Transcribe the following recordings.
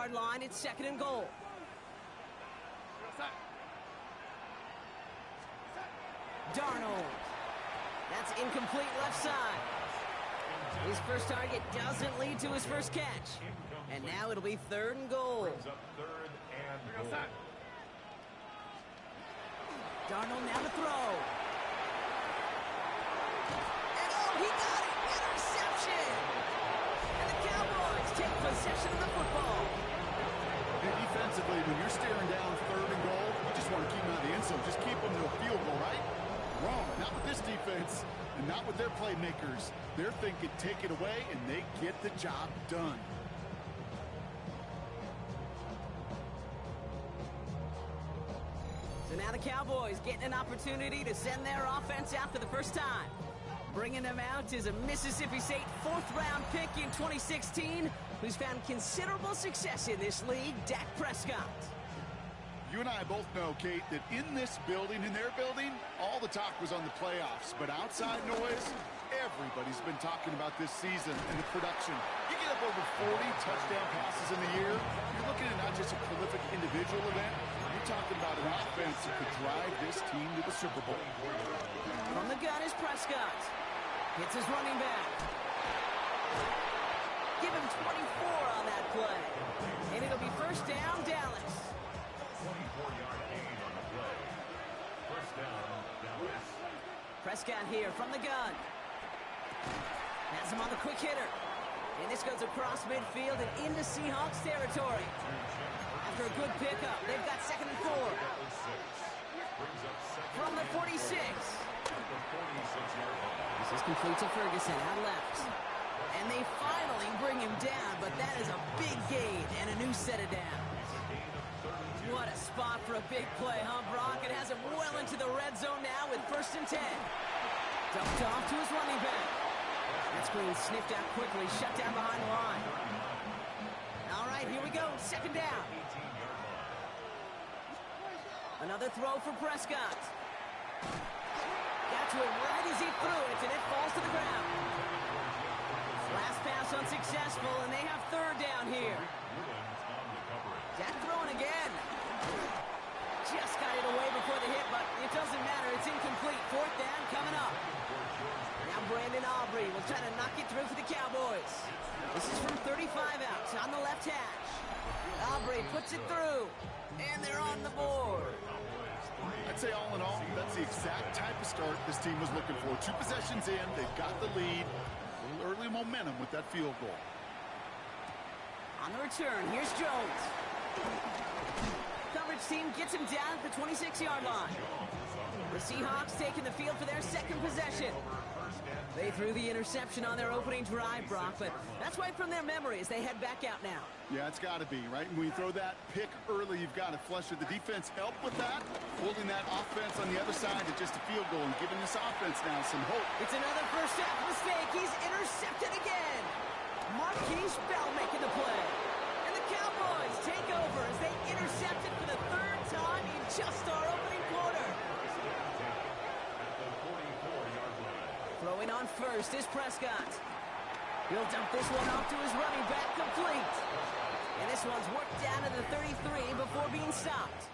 20-yard line. It's 2nd and goal. Darnold. That's incomplete left side. His first target doesn't lead to his first catch. And now it'll be 3rd and goal. Darnold now to throw. And oh, he got it! Interception! And the Cowboys take possession of the football. Defensively, when you're staring down 3rd and goal, you just want to keep them out of the end zone. Just keep them to a field goal, right? Wrong. Not with this defense and not with their playmakers. They're thinking take it away, and they get the job done. So now the Cowboys getting an opportunity to send their offense out for the first time. Bringing them out is a Mississippi State 4th-round pick in 2016 who's found considerable success in this league, Dak Prescott. You and I both know, Kate, that in this building, in their building, all the talk was on the playoffs. But outside noise, everybody's been talking about this season and the production. You get up over 40 touchdown passes in the year, you're looking at not just a prolific individual event, you're talking about an offense that could drive this team to the Super Bowl. From the gun is Prescott. Hits his running back. Give him 24 on that play. And it'll be 1st down, Dallas. 24-yard gain on the play. 1st down, Dallas. Prescott here from the gun. Has him on the quick hitter. And this goes across midfield and into Seahawks territory. After a good pickup, they've got 2nd and 4. From the 46. This is complete to Ferguson, out left. And they finally bring him down, but that is a big gain and a new set of downs. What a spot for a big play, huh, Brock? It has him well into the red zone now with 1st and 10. Dumped off to his running back. That screen sniffed out quickly, shut down behind the line. All right, here we go, 2nd down. Another throw for Prescott. Got to it right as he threw it, and it falls to the ground. Last pass unsuccessful, and they have 3rd down here. Dak throwing again. Just got it away before the hit, but it doesn't matter. It's incomplete. 4th down coming up. Now Brandon Aubrey will try to knock it through for the Cowboys. This is from 35 out on the left hash. Aubrey puts it through, and they're on the board. I'd say all in all, that's the exact type of start this team was looking for. 2 possessions in, they've got the lead. A little early momentum with that field goal. On the return, here's Jones. Coverage team gets him down at the 26-yard line. The Seahawks taking the field for their 2nd possession. They threw the interception on their opening drive, Brock, but that's wiped from their memory as they head back out now. Yeah, it's got to be, right? When you throw that pick early, you've got to flush it. The defense helped with that, holding that offense on the other side to just a field goal and giving this offense now some hope. It's another first half mistake. He's intercepted again. Marquise Bell making the play. And the Cowboys take over as they intercept it for the 3rd time in just our opening quarter. Throwing on first is Prescott. He'll dump this one off to his running back, complete. And this one's worked down to the 33 before being stopped.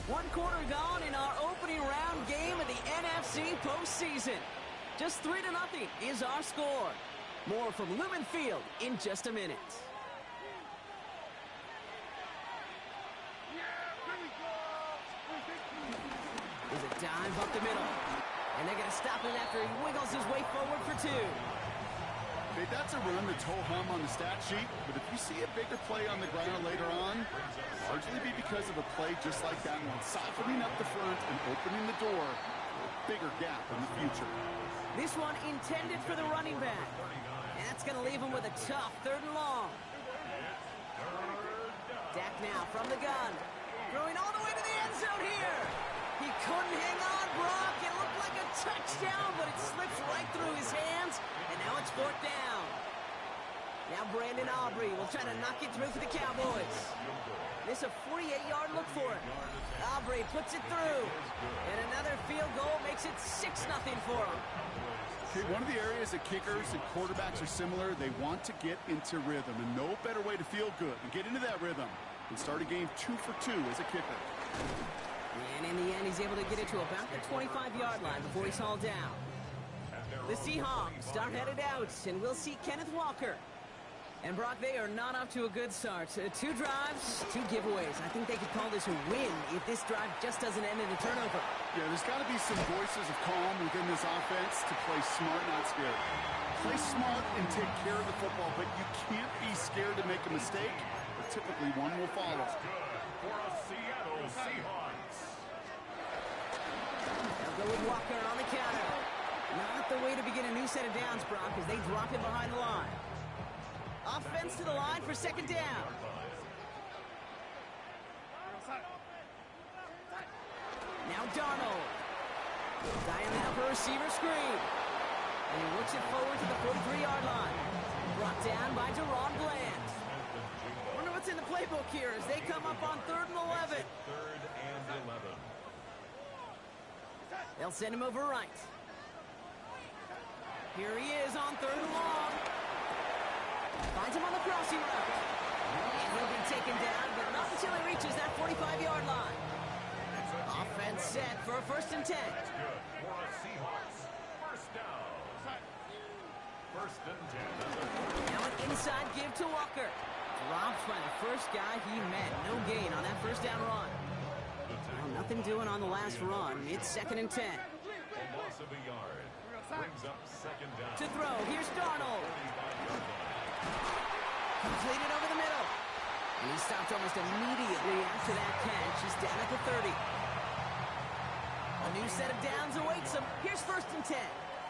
1 quarter gone in our opening round game of the NFC postseason. Just 3-0 is our score. More from Lumen Field in just a minute. There's a dive up the middle. And they're going to stop him after he wiggles his way forward for 2. Okay, that's a run that's ho-hum on the stat sheet, but if you see a bigger play on the ground later on, largely be because of a play just like that one, softening up the front and opening the door for a bigger gap in the future. This one intended for the running back. And that's going to leave him with a tough 3rd and long. Dak now from the gun. Throwing all the way to the end zone here. He couldn't hang on, Brock. It looked like a touchdown, but it slips right through his hands, and now it's 4th down. Now Brandon Aubrey will try to knock it through for the Cowboys. This a 48-yard look for it. Aubrey puts it through, and another field goal makes it 6-0 for him. Okay, one of the areas that kickers and quarterbacks are similar, they want to get into rhythm, and no better way to feel good and get into that rhythm than start a game 2 for 2 as a kicker. And in the end, he's able to get it to about the 25-yard line before he's hauled down. The Seahawks start headed out, and we'll see Kenneth Walker. And Brock, they are not off to a good start. 2 drives, 2 giveaways. I think they could call this a win if this drive just doesn't end in a turnover. Yeah, there's got to be some voices of calm within this offense to play smart, not scared. Play smart and take care of the football, but you can't be scared to make a mistake, or typically one will follow. That's good for a Seattle Seahawks. They'll go with Walker on the counter. Not the way to begin a new set of downs, Brock, as they drop him behind the line. Offense to the line for second down. Now Darnold. Dialing out for a receiver screen. And he works it forward to the 43-yard line. Brought down by Deron Bland. Wonder what's in the playbook here as they come up on 3rd and 11. 3rd and 11. They'll send him over right. Here he is on 3rd and long. Finds him on the crossing route. And he'll be taken down, but not until he reaches that 45-yard line. Offense set for a 1st and 10. That's good for a Seahawks. 1st down. 1st and 10. Now an inside give to Walker. Dropped by the first guy he met. No gain on that 1st down run. Well, nothing doing on the last run. It's 2nd and 10. A loss of a yard. Brings up 2nd down. To throw, here's Darnold. Completed over the middle. And he stopped almost immediately after that catch. He's down at the 30. A new set of downs awaits him. Here's 1st and 10.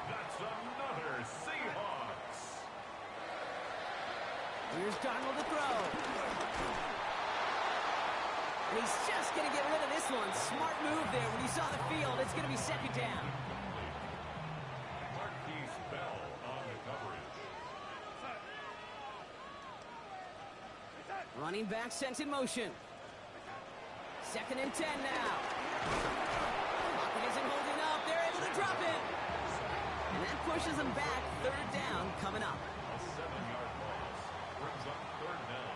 That's another Seahawks. Here's Darnold to throw. And he's just going to get rid of this one. Smart move there when he saw the field. It's going to be 2nd down. Marquise Bell on the coverage. Running back sent in motion. 2nd and 10 now. Pocket isn't holding up. They're able to drop it. And that pushes them back. 3rd down coming up. A 7-yard loss. Brings up 3rd down.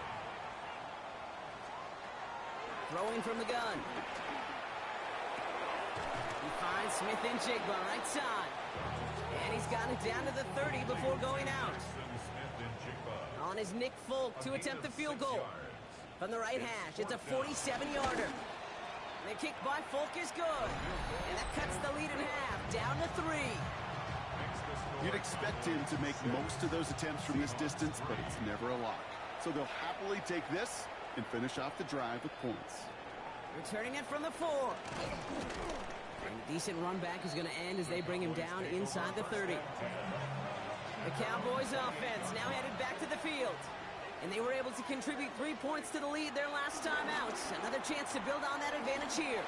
Throwing from the gun. He finds Smith and Jigba right side. And he's got it down to the 30 before going out. Smith and Jigba. On his Nick Folk to attempt the field goal. From the right hash, it's a 47-yarder. The kick by Folk is good. And that cuts the lead in half, down to 3. You'd expect him to make most of those attempts from this distance, but it's never a lock. So they'll happily take this and finish off the drive with points. Returning it from the 4. And a decent run back is going to end as they bring him down inside the 30. The Cowboys offense now headed back to the field. And they were able to contribute 3 points to the lead their last time out. Another chance to build on that advantage here.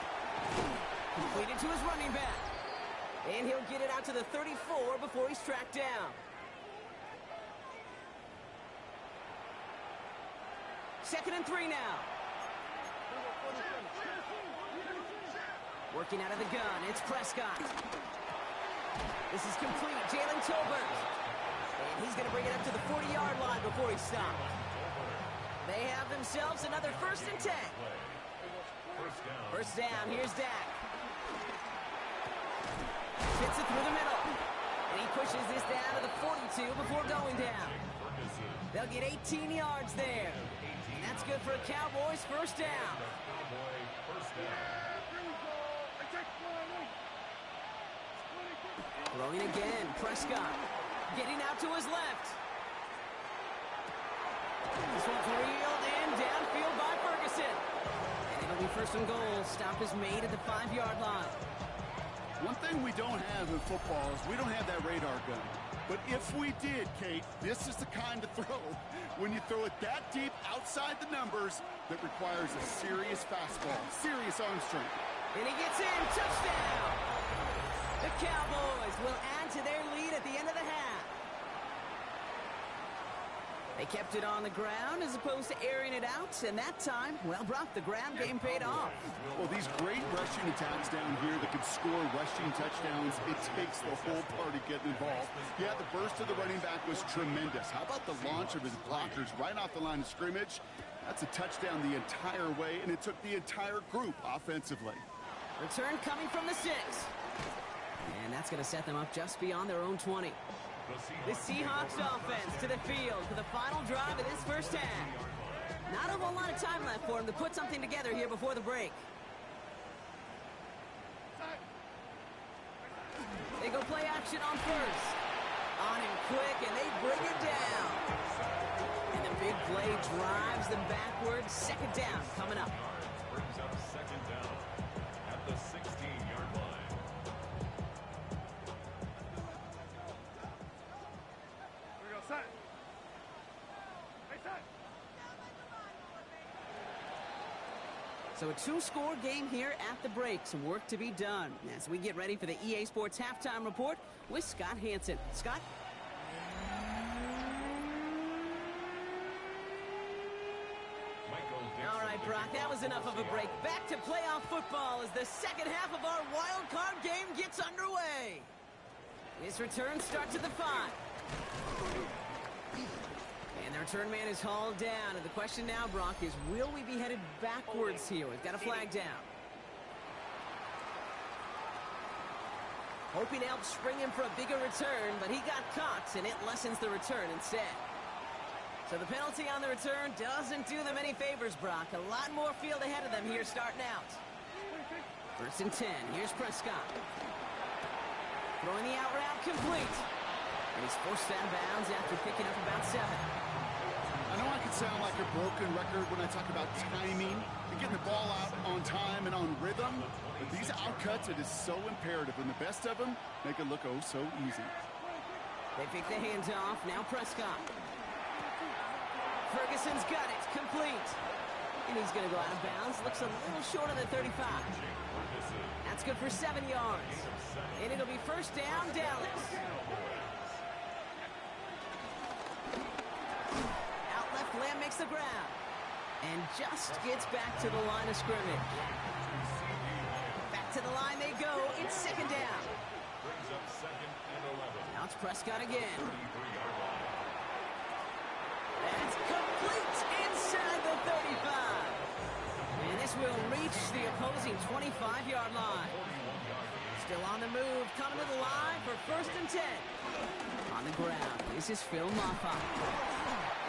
Completed to his running back. And he'll get it out to the 34 before he's tracked down. 2nd and 3 now. Working out of the gun, it's Prescott. This is complete, Jalen Tolbert. And he's going to bring it up to the 40-yard line before he stops. They have themselves another 1st and 10. First down, here's Dak. Hits it through the middle. And he pushes this down to the 42 before going down. They'll get 18 yards there. And that's good for a Cowboys 1st down. Throwing again, Prescott. Getting out to his left. This one's reeled in downfield by Ferguson. And it'll be 1st and goal. Stop is made at the 5-yard line. One thing we don't have in football is we don't have that radar gun. But if we did, Kate, this is the kind of throw when you throw it that deep outside the numbers that requires a serious fastball, serious arm strength. And he gets in, touchdown! The Cowboys will add to their lead at the end of the half. They kept it on the ground as opposed to airing it out, and that time, well, Brock, the ground game paid off. Well, these great rushing attacks down here that can score rushing touchdowns, it takes the whole party getting involved. Yeah, the burst of the running back was tremendous. How about the launch of his blockers right off the line of scrimmage? That's a touchdown the entire way, and it took the entire group offensively. Return coming from the 6. And that's going to set them up just beyond their own 20. The Seahawks offense to the field for the final drive of this first half. Not a whole lot of time left for them to put something together here before the break. They go play action on first. On him quick, and they bring it down. And the big play drives them backwards. Second down coming up. Brings up second down at the 16-yard line. So a 2-score game here at the break. Some work to be done as we get ready for the EA Sports Halftime Report with Scott Hansen. Scott? All right, Brock, that was enough of a break. Back to playoff football as the second half of our wild card game gets underway. This return starts at the 5. And the return man is hauled down. And the question now, Brock, is will we be headed backwards here? We've got a flag down. Hoping to help spring him for a bigger return, but he got caught, and it lessens the return instead. So the penalty on the return doesn't do them any favors, Brock. A lot more field ahead of them here starting out. 1st and 10. Here's Prescott. Throwing the out route complete. And he's forced out of bounds after picking up about 7. I know I can sound like a broken record when I talk about timing and getting the ball out on time and on rhythm, but these outcuts, it is so imperative, and the best of them make it look oh so easy. They pick the hands off. Now Prescott. Ferguson's got it. Complete. And he's going to go out of bounds. Looks a little short of the 35. That's good for 7 yards. And it'll be first down, Dallas. Out left, Lamb makes the grab. And just gets back to the line of scrimmage. Back to the line they go. It's second down. Now it's Prescott again. That's complete inside the 35. And this will reach the opposing 25-yard line. Still on the move, coming to the line for 1st and 10. On the ground, this is Phil Maffa.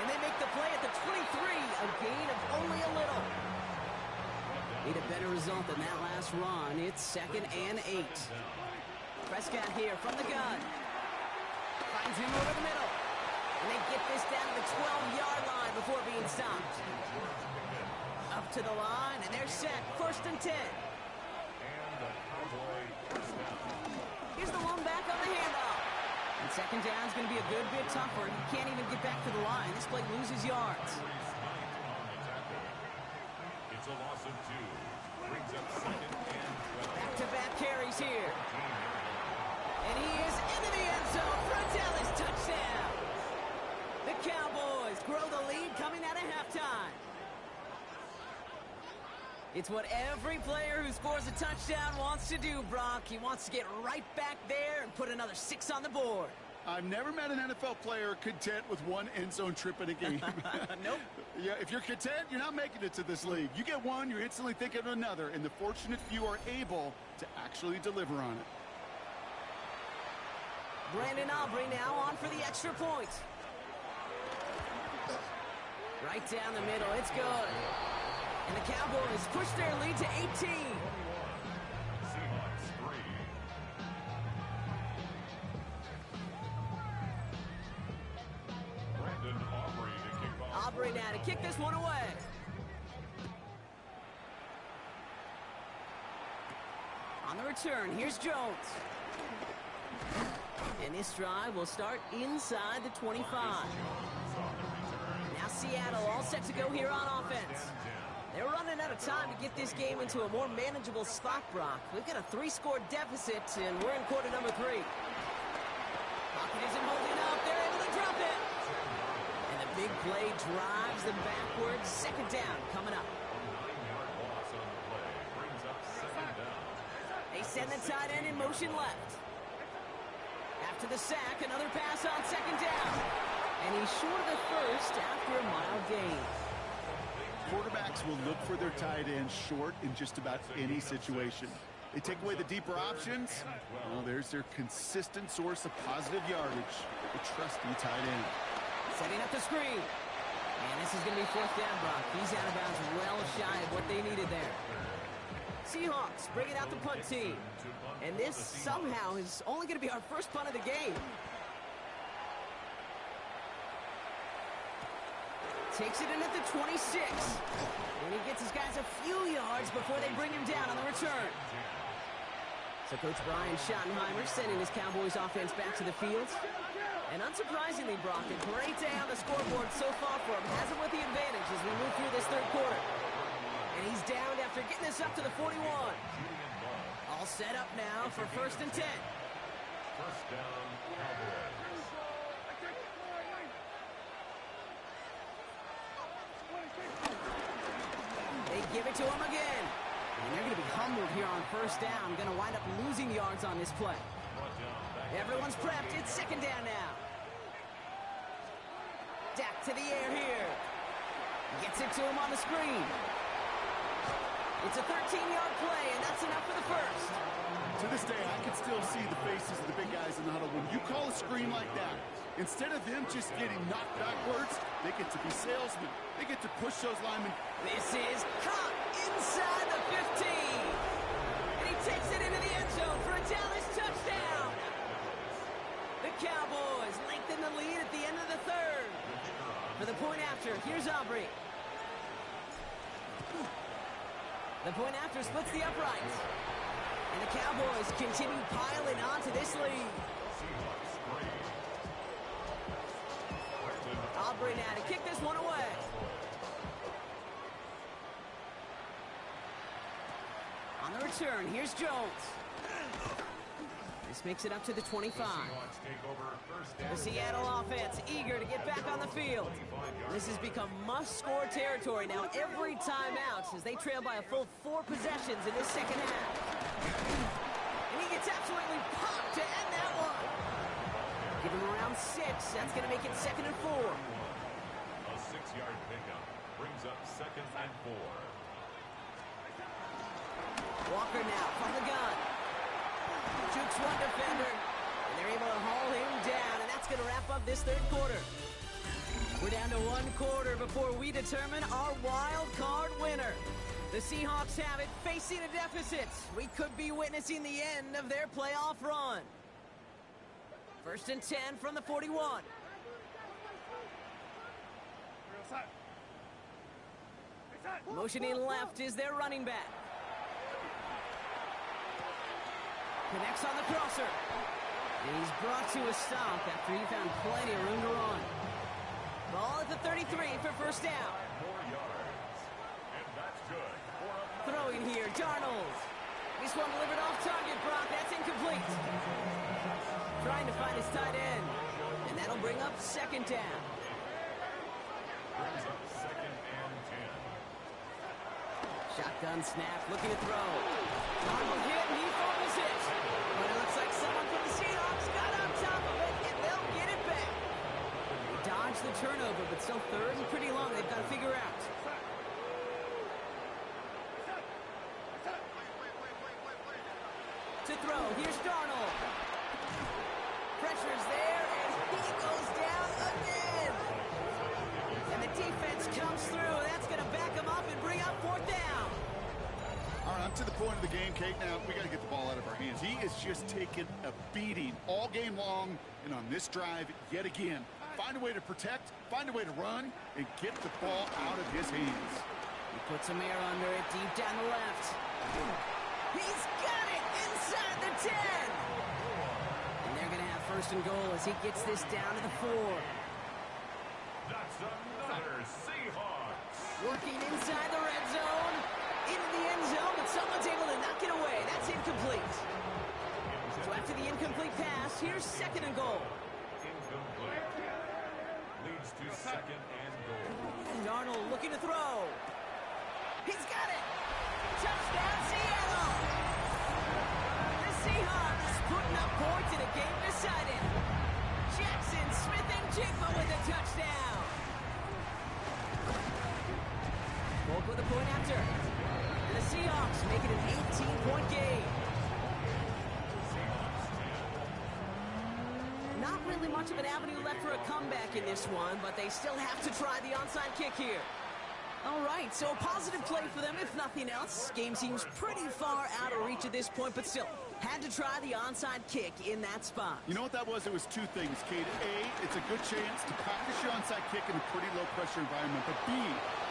And they make the play at the 23, a gain of only a little. Need a better result than that last run. It's 2nd and 8. Prescott here from the gun. Finds him over the middle. And they get this down to the 12-yard line before being stopped. Up to the line, and they're set. 1st and 10. Here's the lone back on the handoff. And second down is going to be a good bit tougher. He can't even get back to the line. This play loses yards. It's a loss of 2. Brings up 2nd and 12. Back-to-back carries here. And he is into the end zone for a Dallas touchdown. The Cowboys grow the lead coming out of halftime. It's what every player who scores a touchdown wants to do, Brock. He wants to get right back there and put another 6 on the board. I've never met an NFL player content with one end zone trip in a game. Nope. Yeah, if you're content, you're not making it to this league. You get one, you're instantly thinking of another, and the fortunate few are able to actually deliver on it. Brandon Aubrey now on for the extra point. Right down the middle, it's good. And the Cowboys push their lead to 18. Seahawks 3. Brandon Aubrey to kick off. Aubrey now to kick this one away. On the return, here's Jones. And this drive will start inside the 25. Now Seattle all set to go here on offense. They're running out of time to get this game into a more manageable spot, Brock. We've got a 3-score deficit, and we're in quarter number 3. Pocket isn't holding up. They're able to drop it. And the big play drives them backwards. Second down coming up. 9-yard loss on the play brings up second down. They send the tight end in motion left. After the sack, another pass on second down. And he's short of the first after a mild gain. Quarterbacks will look for their tight end short in just about any situation. They take away the deeper options. Well, there's their consistent source of positive yardage, the trusty tight end. Setting up the screen. And this is going to be fourth down, Brock. He's out of bounds well shy of what they needed there. Seahawks bringing out the punt team. And this somehow is only going to be our first punt of the game. Takes it in at the 26. And he gets his guys a few yards before they bring him down on the return. So Coach Brian Schottenheimer sending his Cowboys offense back to the field. And unsurprisingly, Brock, a great day on the scoreboard so far for him. Has him with the advantage as we move through this third quarter. And he's down after getting this up to the 41. All set up now for 1st and 10. First down, Cowboys. They give it to him again. And they're going to be humbled here on 1st down. Going to wind up losing yards on this play. Everyone's prepped. It's second down now. Dak to the air here. Gets it to him on the screen. It's a 13-yard play, and that's enough for the first. To this day, I can still see the faces of the big guys in the huddle. When you call a screen like that, instead of them just getting knocked backwards, they get to be salesmen. They get to push those linemen. This is caught inside the 15. And he takes it into the end zone for a Dallas touchdown. The Cowboys lengthen the lead at the end of the third. For the point after, here's Aubrey. The point after splits the uprights. And the Cowboys continue piling on to this lead. Aubrey now to kick this one away. On the return, here's Jones. This makes it up to the 25. The Seattle offense eager to get back on the field. This has become must-score territory now every time out as they trail by a full 4 possessions in this second half. And he gets absolutely popped to end that one. Give him around 6. That's going to make it 2nd and 4. A 6-yard pickup brings up 2nd and 4. Walker now from the gun. Jukes one defender, and they're able to haul him down, and that's going to wrap up this third quarter. We're down to 1 quarter before we determine our wild card winner. The Seahawks have it, facing a deficit. We could be witnessing the end of their playoff run. 1st and 10 from the 41. Motioning left is their running back. Connects on the crosser. And he's brought to a stop after he found plenty of room to run. Ball at the 33 for 1st down. 4 yards. And that's good. Throwing here, Darnold. This one delivered off target, Brock. That's incomplete. Trying to find his tight end. And that'll bring up 2nd down. Brings up 2nd and 10. Shotgun snap, looking to throw. Darnold hit, and he fumbles it. But it looks like someone from the Seahawks got on top of it, and they'll get it back. They dodge the turnover, but still 3rd and pretty long. They've got to figure out. To throw, here's Darnold. Pressure's there, and he goes down again. And the defense comes through. That's going to back him up and bring up 4th down. All right, I'm to the point of the game, Kate. Now, we got to get the ball out of our hands. He is just taking a beating all game long, and on this drive, yet again. Find a way to protect, find a way to run, and get the ball out of his hands. He puts some air under it, deep down the left. He's got it inside the 10. And they're going to have 1st and goal as he gets this down to the 4. That's another Seahawks. Working inside the red zone, into the end zone, but someone's able to knock it away. That's incomplete. So after the incomplete pass, here's 2nd and goal. Incomplete. Leads to second and goal. Darnold looking to throw. He's got it. Touchdown, Seattle. The Seahawks putting up points in a game decided. Jackson Smith-Njigba with a touchdown. Both with a point after. And the Seahawks make it an 18-point game. Not really much of an avenue left for a comeback in this one, but they still have to try the onside kick here. All right, so a positive play for them, if nothing else. Game seems pretty far out of reach at this point, but still, had to try the onside kick in that spot. You know what that was? It was two things, Kate. A, it's a good chance to practice your onside kick in a pretty low-pressure environment. But B,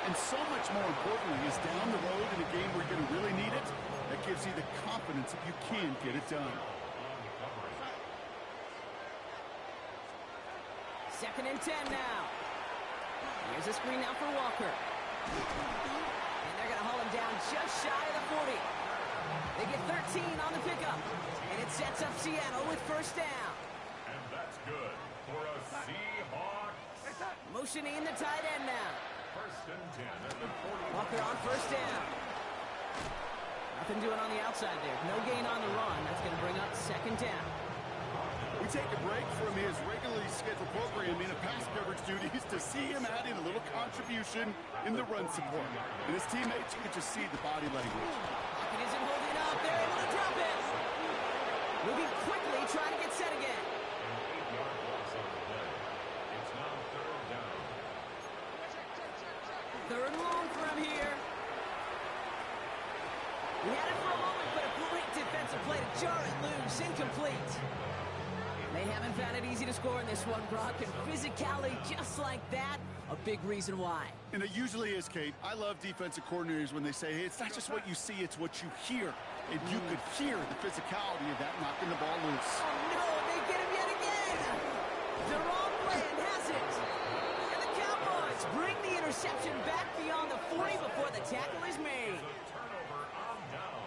and so much more importantly, is down the road in a game where you're going to really need it. That gives you the confidence that you can get it done. Second and 10 now. Here's a screen now for Walker. And they're going to haul him down just shy of the 40. They get 13 on the pickup. And it sets up Seattle with first down. And that's good for a Seahawks. Motioning the tight end now. First and 10 at the 40. Walker on first down. Nothing doing on the outside there. No gain on the run. That's going to bring up second down. We take a break from his regularly scheduled programming of pass coverage duties to see him adding a little contribution in the run support. And his teammates, you can just see the body language. Pocket isn't holding up. They're able to drop it. Moving quickly, trying to get set again. It's now third down. Third and long for him here. He had it for a moment, but a great defensive play to jar it loose. Incomplete. They haven't found it easy to score in this one, Brock, and physicality just like that, a big reason why. And it usually is, Kate. I love defensive coordinators when they say, hey, it's not just what you see, it's what you hear. And you could hear the physicality of that knocking the ball loose. Oh, no, they get him yet again. The wrong plan has it. And the Cowboys bring the interception back beyond the 40 before the tackle is made. Turnover on down.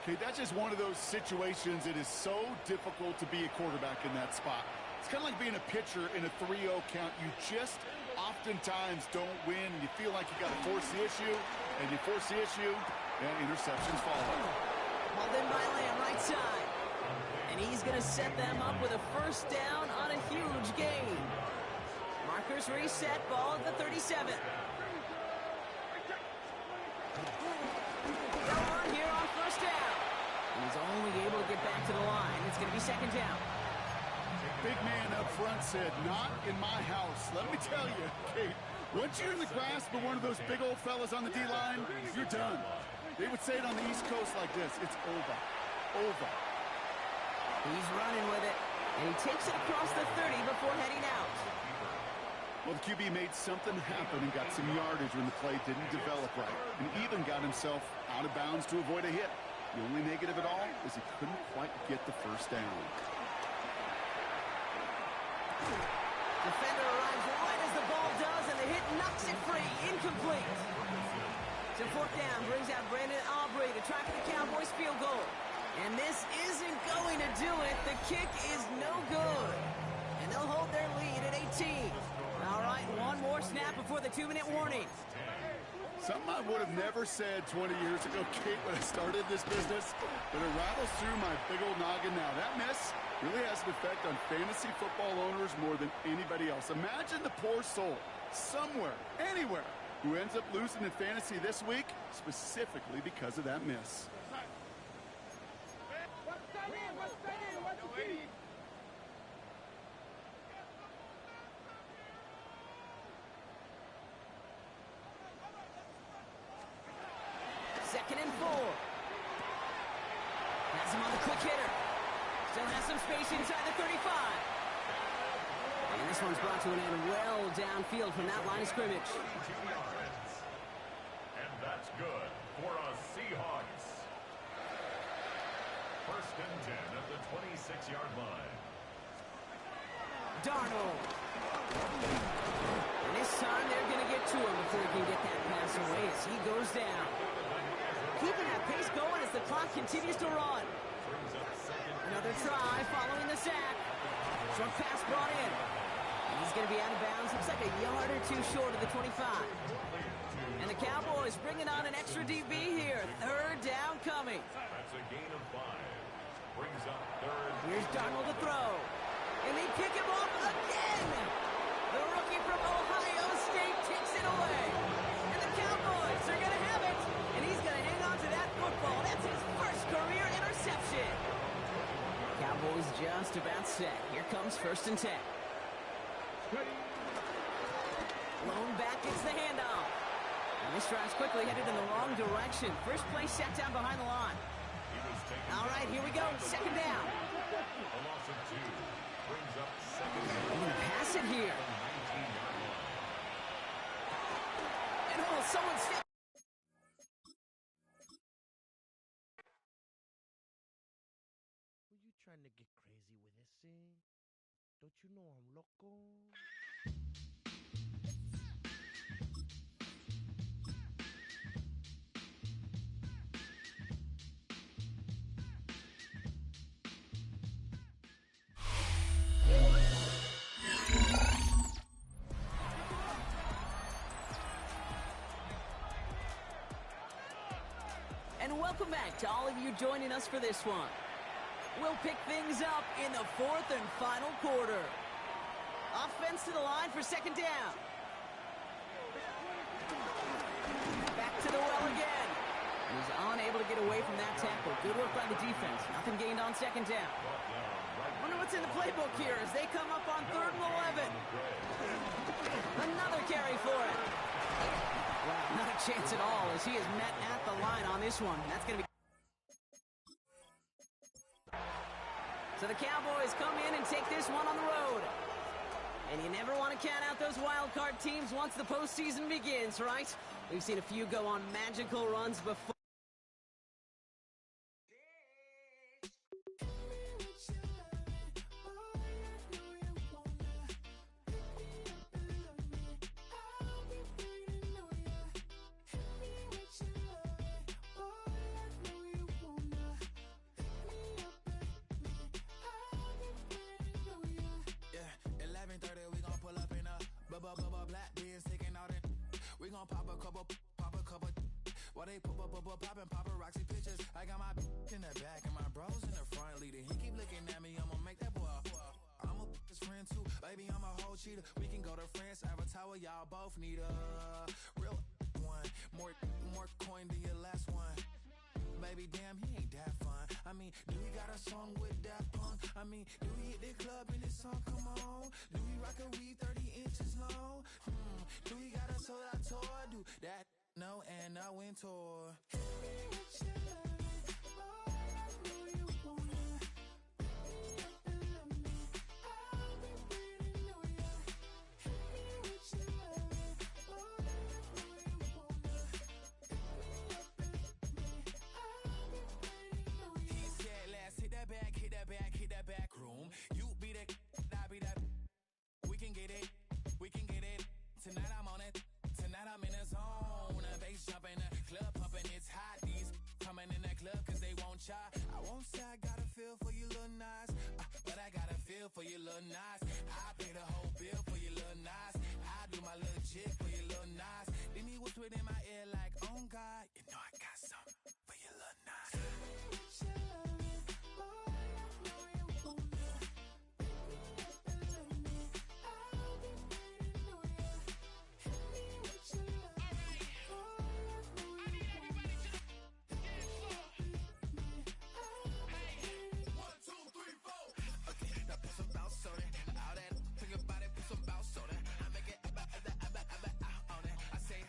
Okay, that's just one of those situations. It is so difficult to be a quarterback in that spot. It's kind of like being a pitcher in a 3-0 count. You just oftentimes don't win. You feel like you got to force the issue, and you force the issue, and interceptions follow. Well, then by Lamb, right side. And he's going to set them up with a first down on a huge gain. Markers reset, ball at the 37. They're on here on first down. He's only able to get back to the line. It's going to be second down. Big man up front said, not in my house. Let me tell you, Kate, once you're in the grasp of one of those big old fellas on the D-line, you're done. They would say it on the East Coast like this, it's over. Over. He's running with it, and he takes it across the 30 before heading out. Well, the QB made something happen and got some yardage when the play didn't develop right, and even got himself out of bounds to avoid a hit. The only negative at all is he couldn't quite get the first down. Defender arrives right as the ball does, and the hit knocks it free. Incomplete. So fourth down brings out Brandon Aubrey to try for the Cowboys field goal. And this isn't going to do it. The kick is no good. And they'll hold their lead at 18. All right, one more snap before the 2-minute warning. Something I would have never said 20 years ago, Kate, when I started this business, but it rattles through my big old noggin now. That miss really has an effect on fantasy football owners more than anybody else. Imagine the poor soul somewhere, anywhere, who ends up losing in fantasy this week, specifically because of that miss. Second and 4. Has him on the quick hitter. Still has some space inside the 35. And this one's brought to an end well downfield from that line of scrimmage. 2 yards. And that's good for a Seahawks. First and 10 at the 26-yard line. Darnold. And this time they're going to get to him before he can get that pass away as he goes down. Keeping that pace going as the clock continues to run. Another try following the sack. Short pass brought in. He's going to be out of bounds. Looks like a yard or two short of the 25. And the Cowboys bringing on an extra DB here. Third down coming. That's a gain of 5. Brings up third. Here's Darnold to throw. And they pick him off again. The rookie from Ohio State takes it away. And the Cowboys are going to have it. And he's going to hang on to that football. That's his first career interception. Cowboys just about set. Here comes 1st and 10. Lone back gets the handoff. And this drive's quickly headed in the wrong direction. First play set down behind the line. All right, here we go. 2nd down. A loss of 2. Brings up 2nd down. I'm going to pass it here. 19-yard line. And someone's step. Who you trying to get crazy with this thing? Don't you know I'm loco? And welcome back to all of you joining us for this one. We'll pick things up in the 4th and final quarter. Offense to the line for 2nd down. Back to the well again. He's unable to get away from that tackle. Good work by the defense. Nothing gained on 2nd down. Wonder what's in the playbook here as they come up on 3rd and 11. Another carry for it. Wow, not a chance at all as he is met at the line on this one. That's going to be... So the Cowboys come in and take this one on the road. And you never want to count out those wild card teams once the postseason begins, right? We've seen a few go on magical runs before. Black beans taking out it. We gon' pop a couple. While they poppin' paparazzi pictures. I got my in the back and my bros in the front leader. He keep looking at me, I'ma make that boy. I'm a his friend too, baby. I'm a whole cheater. We can go to France, Avatar, y'all both need a real one. More coin than your last one. Baby, damn, he ain't that fun. I mean, do he got a song with that punk? I mean, do he hit the club in this song? Come on. Do he rock a weave 30 inches long? Do he got a sold out tour? Do that? No, and I went tour. Hit that back room. You be that, I be that. We can get it. Tonight I'm on it. Tonight I'm in the zone. A bass jumping, a club pumping, it's hot. These coming in that club cause they won't try. I won't say I got a feel for you little nice, but I got a feel for you little nice. I pay the whole bill for you little nice. I do my little jig for you little nice. Then he whispered in my ear like, oh God, you know I got something for you little nice. I say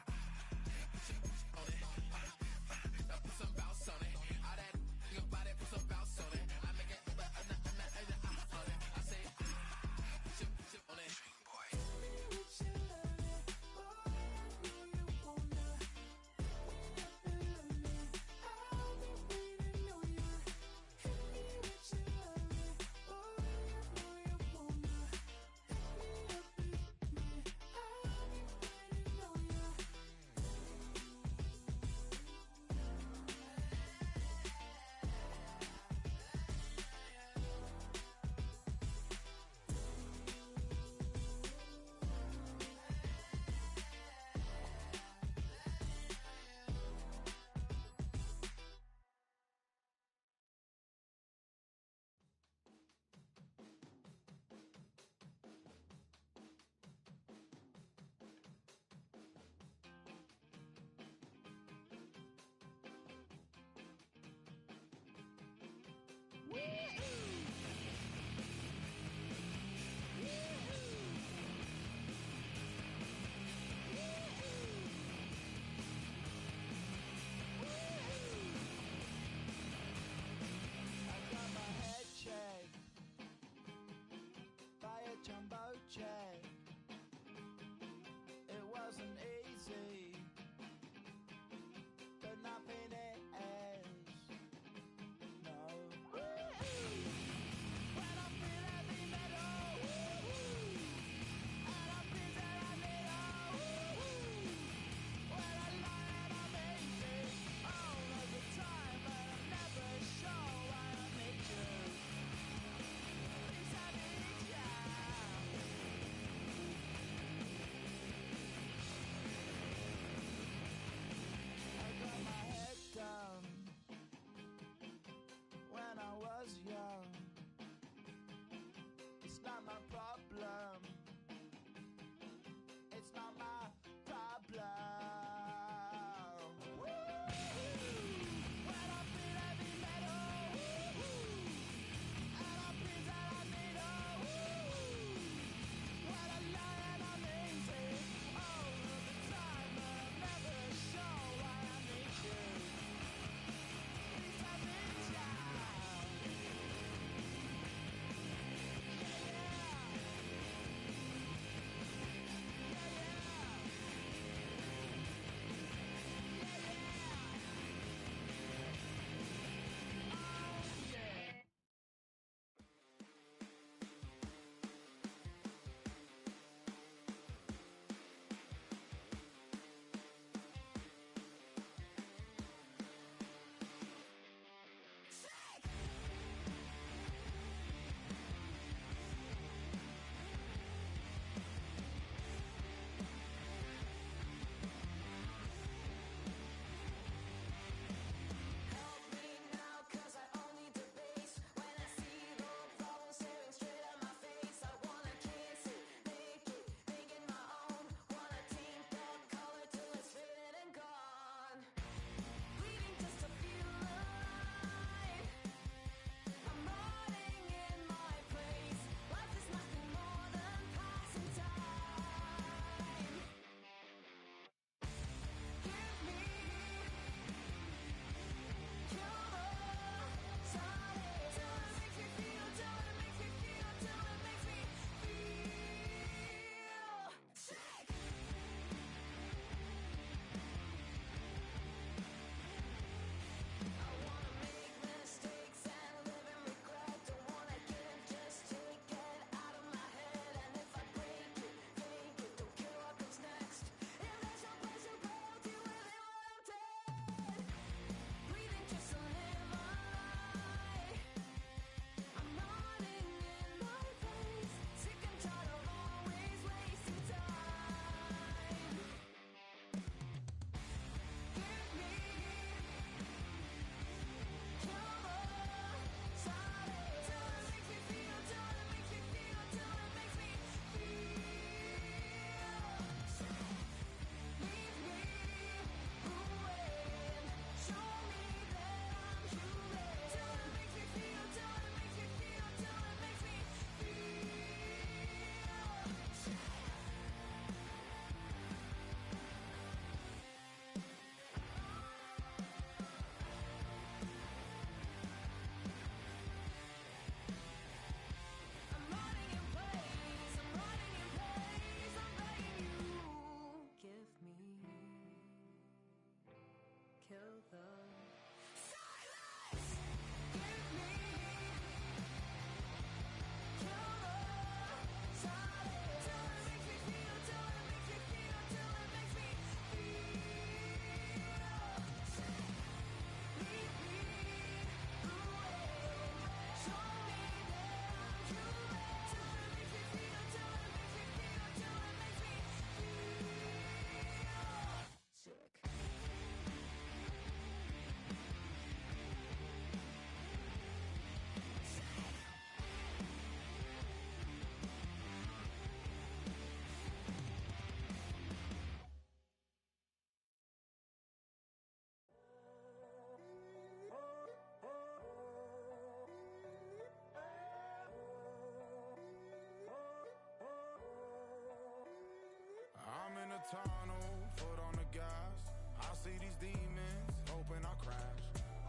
I'm in a tunnel, foot on the gas. I see these demons, hoping I crash.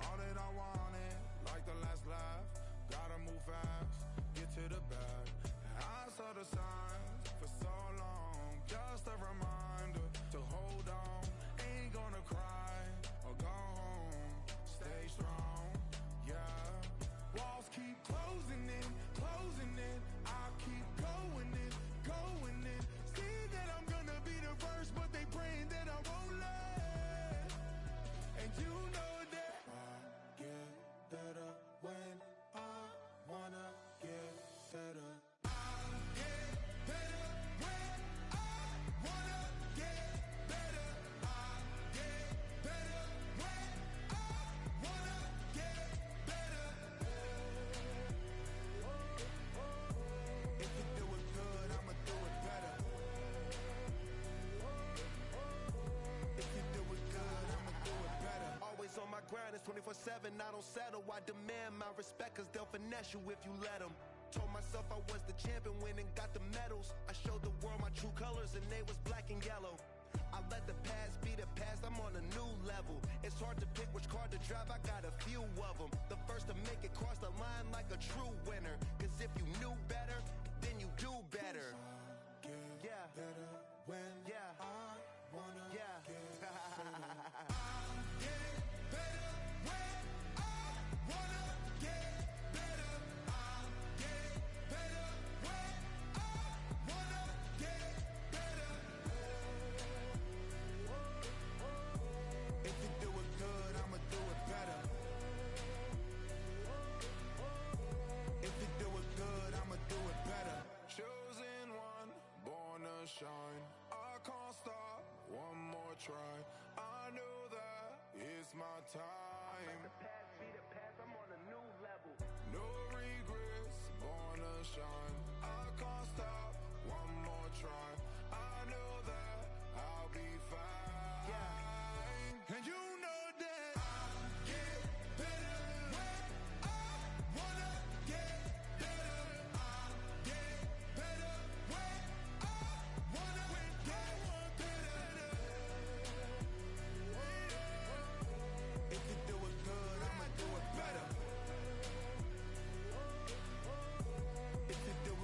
All that I wanted, like the last laugh. Gotta move fast, get to the bag. I saw the signs for so long. Just a reminder to hold on. Ain't gonna cry or go home. Stay strong, yeah. Walls keep closing in, closing in. I keep going in, going in. See that I'm gonna be the first, but they praying that I won't let. And you know that I get better when I wanna get better. I get better when I wanna get better. I get better when I wanna get better. If you do it good, I'ma do it better. If you do it good, I'ma do it better. Always on my grind, it's 24/7, I don't settle. I demand my respect, cause they'll finesse you if you let them. Told myself I was the champion, went and got the medals. I showed the world my true colors and they was black and yellow. I let the past be the past, I'm on a new level. It's hard to pick which car to drive, I got a few of them. The first to make it cross the line like a true winner. Cause if you knew better, then you do better. Yeah. Better when Yeah. I wanna Yeah. get better. I get better when I wanna get better. I get better when I wanna get better. If you do it good, I'ma do it better. If you do it good, I'ma do it better. Chosen one, born to shine. I can't stop, one more try. I know that it's my time. Past be the past, I'm on a new level. No regrets, born to shine. I can't stop, one more try. I know that I'll be fine. Yeah. And you know that I get better when I wanna get better. I get better when I wanna get better. If you do it good, I'ma do it better. If you do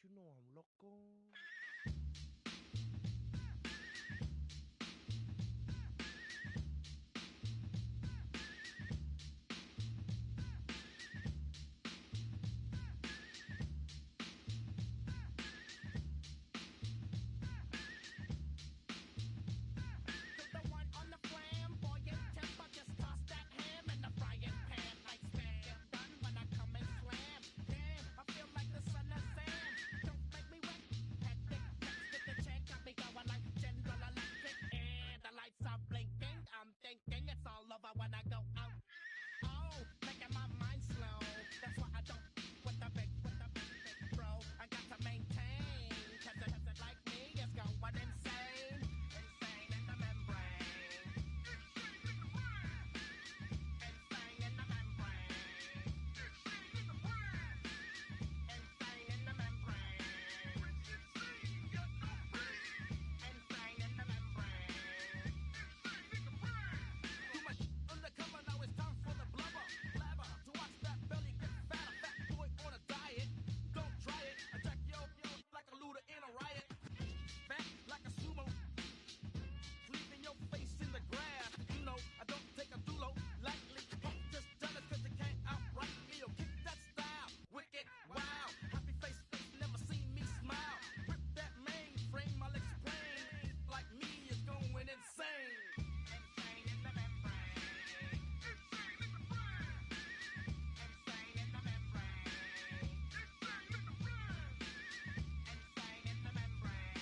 you know I'm loco. The one on the flamboyant temper, just toss that ham in the frying pan like spam. Get done when I come and slam. Damn, I feel like the son of Sam. Don't make me wet. Hectic, text with the check, got me going like General Electric, and the lights are blinking. I'm thinking it's all over when I go out. Oh, making my mind slow. That's why I don't with the big bro. I got to maintain, cause it like me is going insane. Insane in the membrane. Insane in the membrane. Insane in the membrane. Insane in the membrane. Too much undercover, now it's time for the blubber. Blabber, to watch that belly get fatter. Fat boy on a diet. Don't try it. Attack yo like a looter in a riot. Back like a sumo. Leaving your face in the grass. You know, I don't take a dulo lightly. Punk just done it cause you can't outright me. Yo, kick that style. Wicked, wow. Happy face, never seen me smile. Rip that mainframe, I'll explain. Like me is going insane. Insane in the membrane. Insane in the brain. Insane in the membrane. Insane in the brain. Insane in the membrane.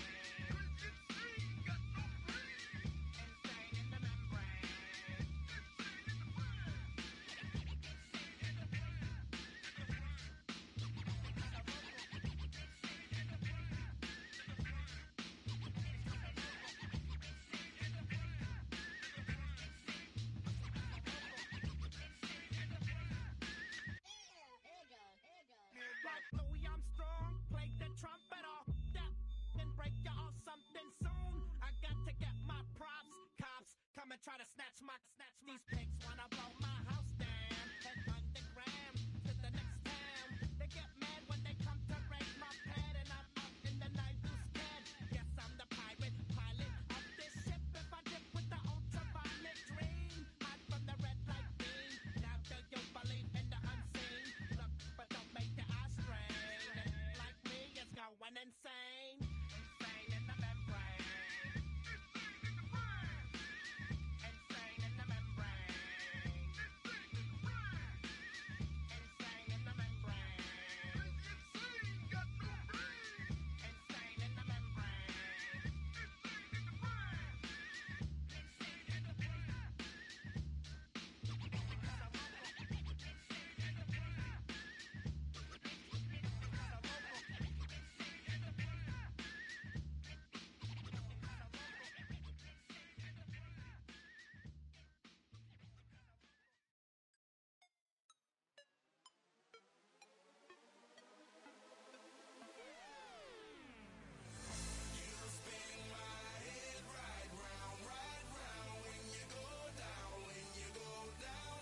Insane, got no brain. Insane in the membrane. Insane in the brain. Insane in the brain. Like Louis Armstrong, play the trumpet off that and break you off something soon. I got to get my props. Cops come and try to snatch these pigs wanna blow my house down. Head underground to the next town. They get mad when they come to raid my pad and I'm out in the night too scared. Yes, I'm the pirate pilot of this ship. If I dip with the ultraviolet dream, hide from the red light beam. Now do you believe in the unseen? Look, but don't make your eyes strain. Like me, it's going insane. Insane in the membrane. Insane in the brain. Insane in the membrane. Insane in the brain. Insane in the membrane. Insane, got no brain. Insane in the membrane. Insane in the brain. Insane in the brain. You spin my head right around when you go down, when you go down.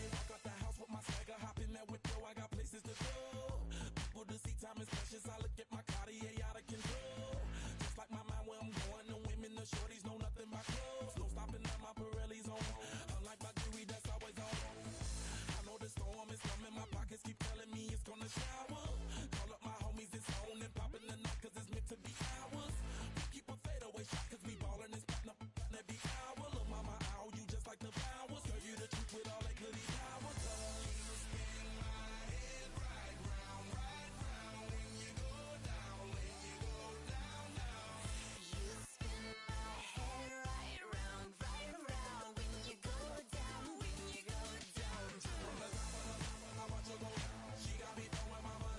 I got the house with my swagger, hop in that window, I got places to go. People to see, time is precious, I look at my Cartier out of control. Just like my mind where I'm going, the women, the shorties know nothing but clothes. No stopping at my Pirelli's on, unlike my jewelry that's always on. I know the storm is coming, my pockets keep telling me it's gonna shower. Call up my homies, it's on and popping the night cause it's meant to be ours. We keep a fadeaway shot cause we ballin' and spittin' up every hour. Look mama, I owe you just like the flowers. Serve you the truth with all that goody power. You spin my head right round when you go down, when you go down, down. You spin my head right around when you go down, when you go down. From the top of the top, I watch her go down. She got me throwing my money.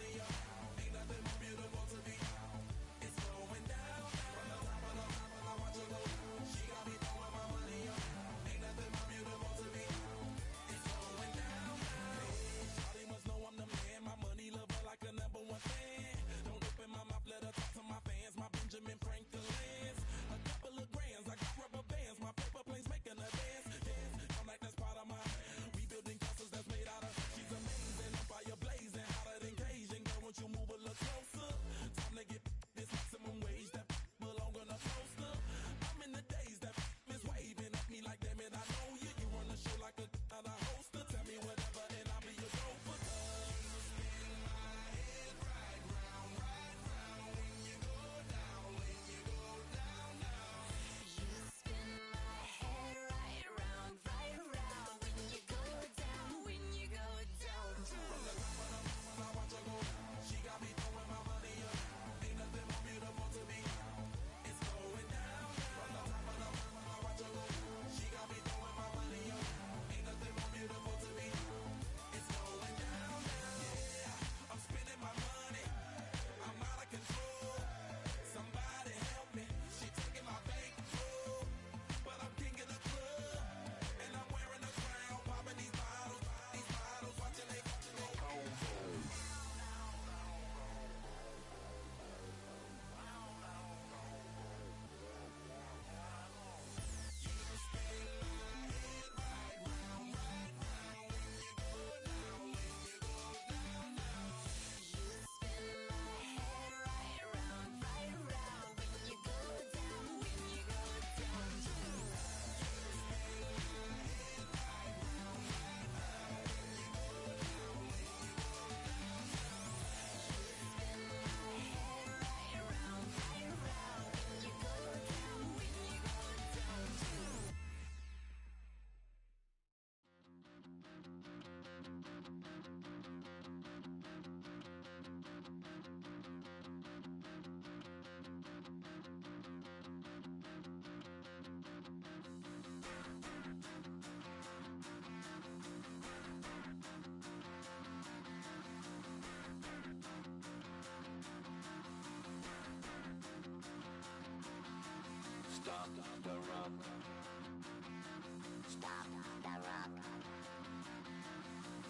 rock. Stop the rock.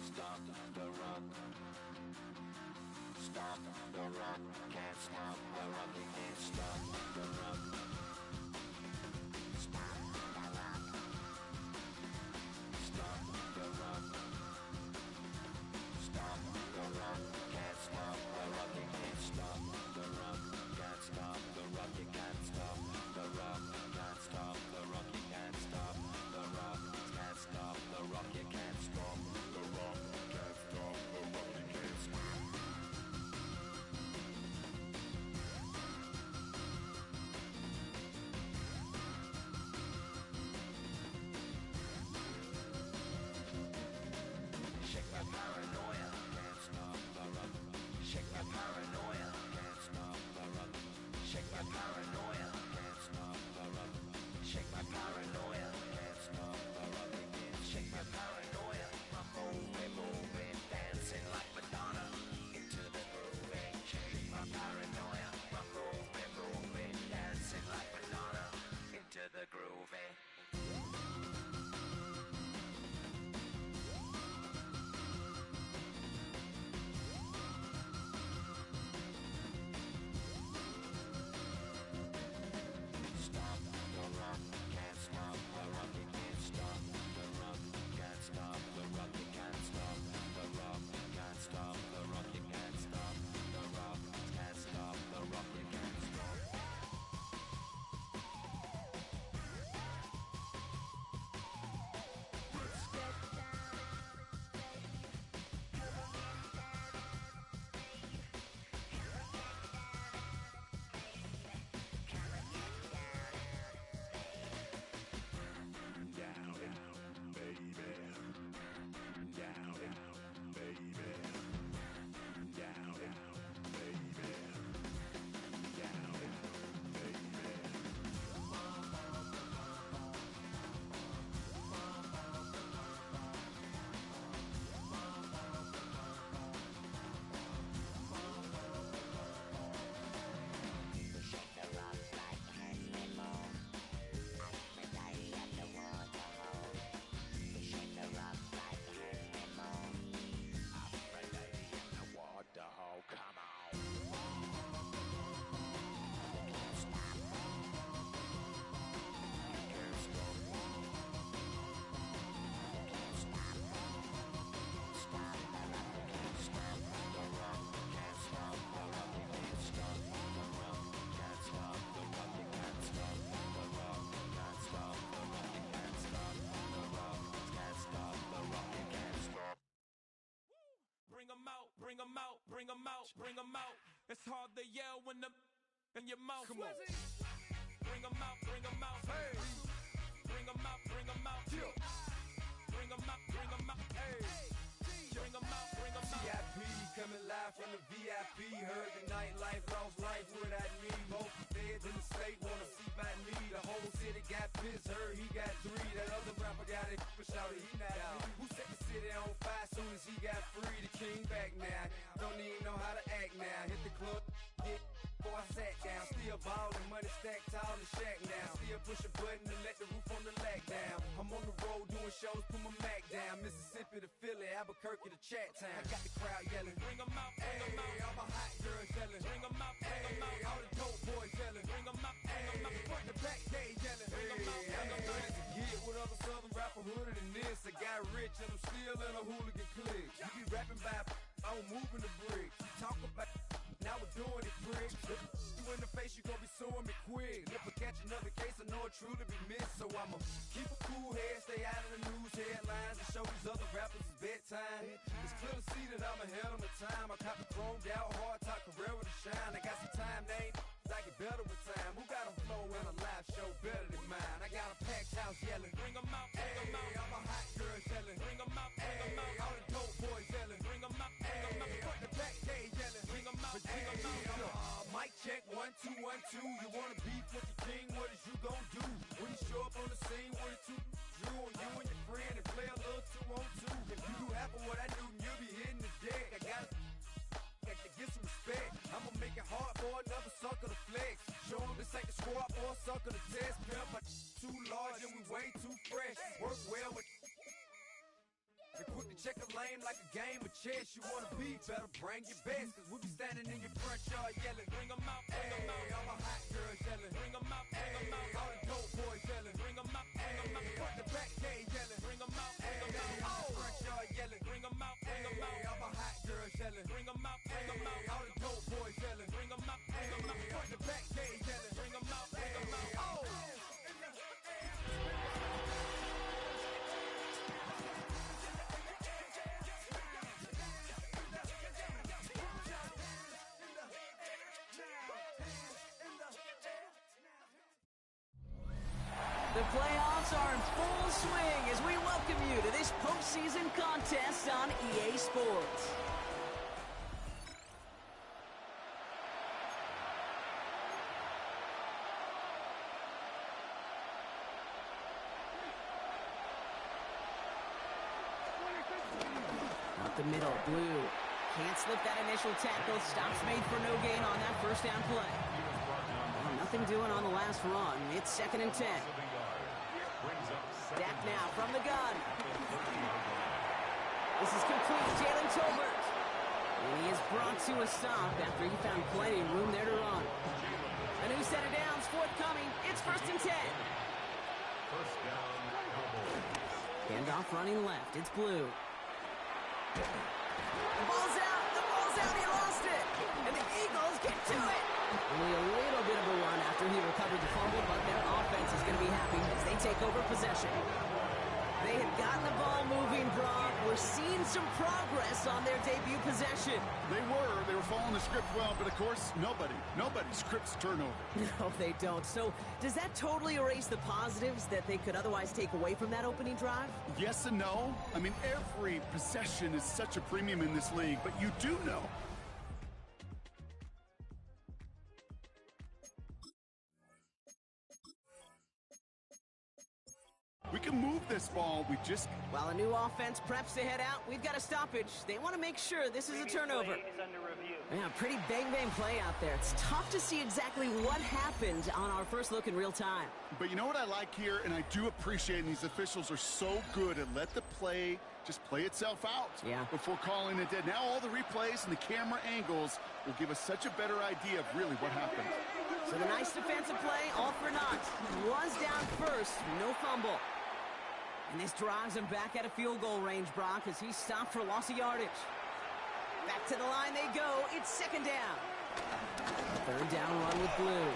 Stop the rock. Stop the rock. Can't stop the rock. You can't stop the rock. Stop the rock. Stop the rock. Stop the rock. Can't stop the rock. You can't stop the rock. Can't stop the rock. You can't stop the rock. Can't stop the rock. You can't stop the rock. Can't stop the rock. You can't stop the rock. Can't stop the rock. You can't stop. Shake my paranoia, can't stop the rock. Shake my paranoia, can't stop the rock. Shake my paranoia, can't stop the rock. Shake my paranoia, can't stop the rock. Shake my paranoia, I'm moving, dancing like Madonna into the groove. Shake my paranoia, I'm moving, dancing like Madonna into the groove. Stop the rock, can't stop the rock, you can't stop the rock, can't stop the rock, you can't stop the rock, can't stop the rock, you can't stop the rock, can't stop the rock, you can't stop. Bring 'em out. It's hard to yell when the in your mouth. Come on. Bring 'em out. Hey. Bring 'em out. Bring 'em out. Hey. Bring 'em out. Hey. Bring 'em out. VIP coming live from the VIP. Heard the nightlife, lost life without me. Most feds in the state wanna see by me. The whole city got pissed, heard he got 3. That other rapper got it, but shouted he not out. Who set the city on fire soon as he got free? The king back now, don't even know how to act now. Hit the club, get before I sat down. Still ballin', money stacked tall in the shack now. Still push a button and let the roof on the lack down. I'm on the road doing shows, put my Mac down. Mississippi to Philly, Albuquerque to Chat Town. I got the crowd yelling, Bring 'em out. hey, all my hot girls yelling, Bring 'em out. hey, all the dope boys yelling, Bring 'em out. hey, front to back they yelling, hey, hey, to get with other southern rapper hooded than this. I got rich and I'm still in a hooligan clique. You be rapping by, I'm moving the bricks. You talk about, now we're doing it, prick. You in the face, you gon' be suing me quick. If I catch another case, I know it truly be missed. So I'ma keep a cool head, stay out of the news headlines, and show these other rappers it's bedtime. It's clear to see that I'm ahead of my time. I caught the chromed out, hard top career with a shine. I got some time, they ain't I get better with time. Who got a flow and a live show better than mine? I got a packed house yelling, Bring 'em out. hey, all my hot girls yelling, Bring 'em out. hey, all the dope boys yelling, Bring 'em out. hey, front to back they yelling, Bring 'em out. hey, mic check 1 2 1 2. You wanna beef with the king? What is you gon' do when you show up on the scene with a 2 Drew on you and your friend and play a little 2-on-2? If you do half of what I do, then you'll be hitting the deck. I gotta get some respect. I'ma make it hard for another sucker to flex. Show 'em this ain't the squad or a sucker to test. Pimp, I too low. check a lane like a game of chess. You wanna be better, bring your best. Cause we be standing in your front yard yelling. Bring 'em out, bring 'em out. All my hot girls yelling. Bring 'em out, bring 'em out. All the dope boys yelling. Bring 'em out, bring 'em out. Front the back gate yelling. Bring 'em out, bring 'em out. All the front yard yelling. Bring 'em out, bring 'em out. All my hot girls yelling. Bring 'em out, bring 'em out. All the dope boys yelling. Bring 'em out, bring 'em out. Front the back gate yelling. Bring 'em out, bring 'em out. Oh. The playoffs are in full swing as we welcome you to this postseason contest on EA Sports. Up the middle, Blue. Can't slip that initial tackle. Stops made for no gain on that first down play. Well, nothing doing on the last run. It's 2nd and 10. Dak now from the gun. This is complete to Jalen Tolbert. And he is brought to a stop after he found plenty of room there to run. A new set of downs forthcoming. It's 1st and 10. Handoff running left. It's Blue. The ball's out. The ball's out. He lost it. And the Eagles get to it. Only a little bit of a run after he recovered the fumble, but their offense is going to be happy as they take over possession. They had gotten the ball moving, Brock. We're seeing some progress on their debut possession. They were following the script well, but of course, nobody scripts turnover. No, they don't. So does that totally erase the positives that they could otherwise take away from that opening drive? Yes and no. I mean, every possession is such a premium in this league, but you do know. We can move this ball. We just... While a new offense preps to head out, we've got a stoppage. They want to make sure this is a turnover. Yeah, pretty bang-bang play out there. It's tough to see exactly what happened on our first look in real time. But you know what I like here, and I do appreciate, and these officials are so good at let the play just play itself out before calling it dead. Now all the replays and the camera angles will give us such a better idea of really what happened. So the nice defensive play, all for naught. Was down first, no fumble. And this drives him back at a field goal range, Brock, as he stopped for loss of yardage. Back to the line they go. It's 2nd down. 3rd down run with Blue.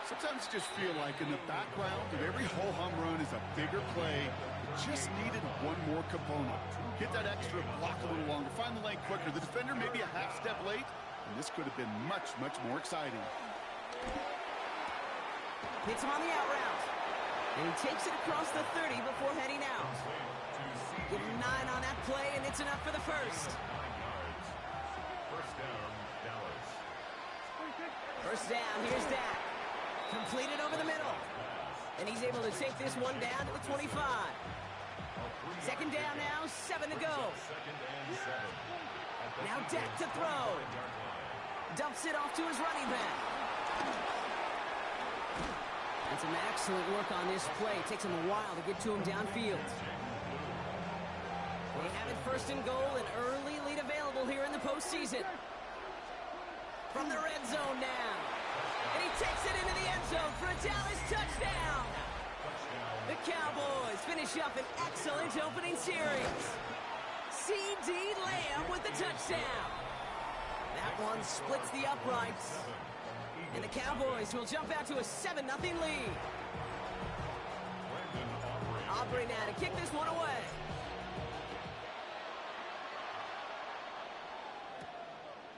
Sometimes you just feel like in the background of every ho-hum run is a bigger play. It just needed one more component. Get that extra block a little longer. Find the lane quicker. The defender maybe a half step late, and this could have been much, much more exciting. Hits him on the out route. And he takes it across the 30 before heading out. Give him 9 on that play, and it's enough for the first. First down, here's Dak. Completed over the middle. And he's able to take this one down to the 25. 2nd down now, 7 to go. Now Dak to throw. Dumps it off to his running back. And some excellent work on this play. It takes him a while to get to him downfield. They have it 1st and goal, an early lead available here in the postseason. From the red zone now. And he takes it into the end zone for a Dallas touchdown. The Cowboys finish up an excellent opening series. C.D. Lamb with the touchdown. That one splits the uprights. And the Cowboys will jump out to a 7-0 lead. Aubrey now to kick this one away.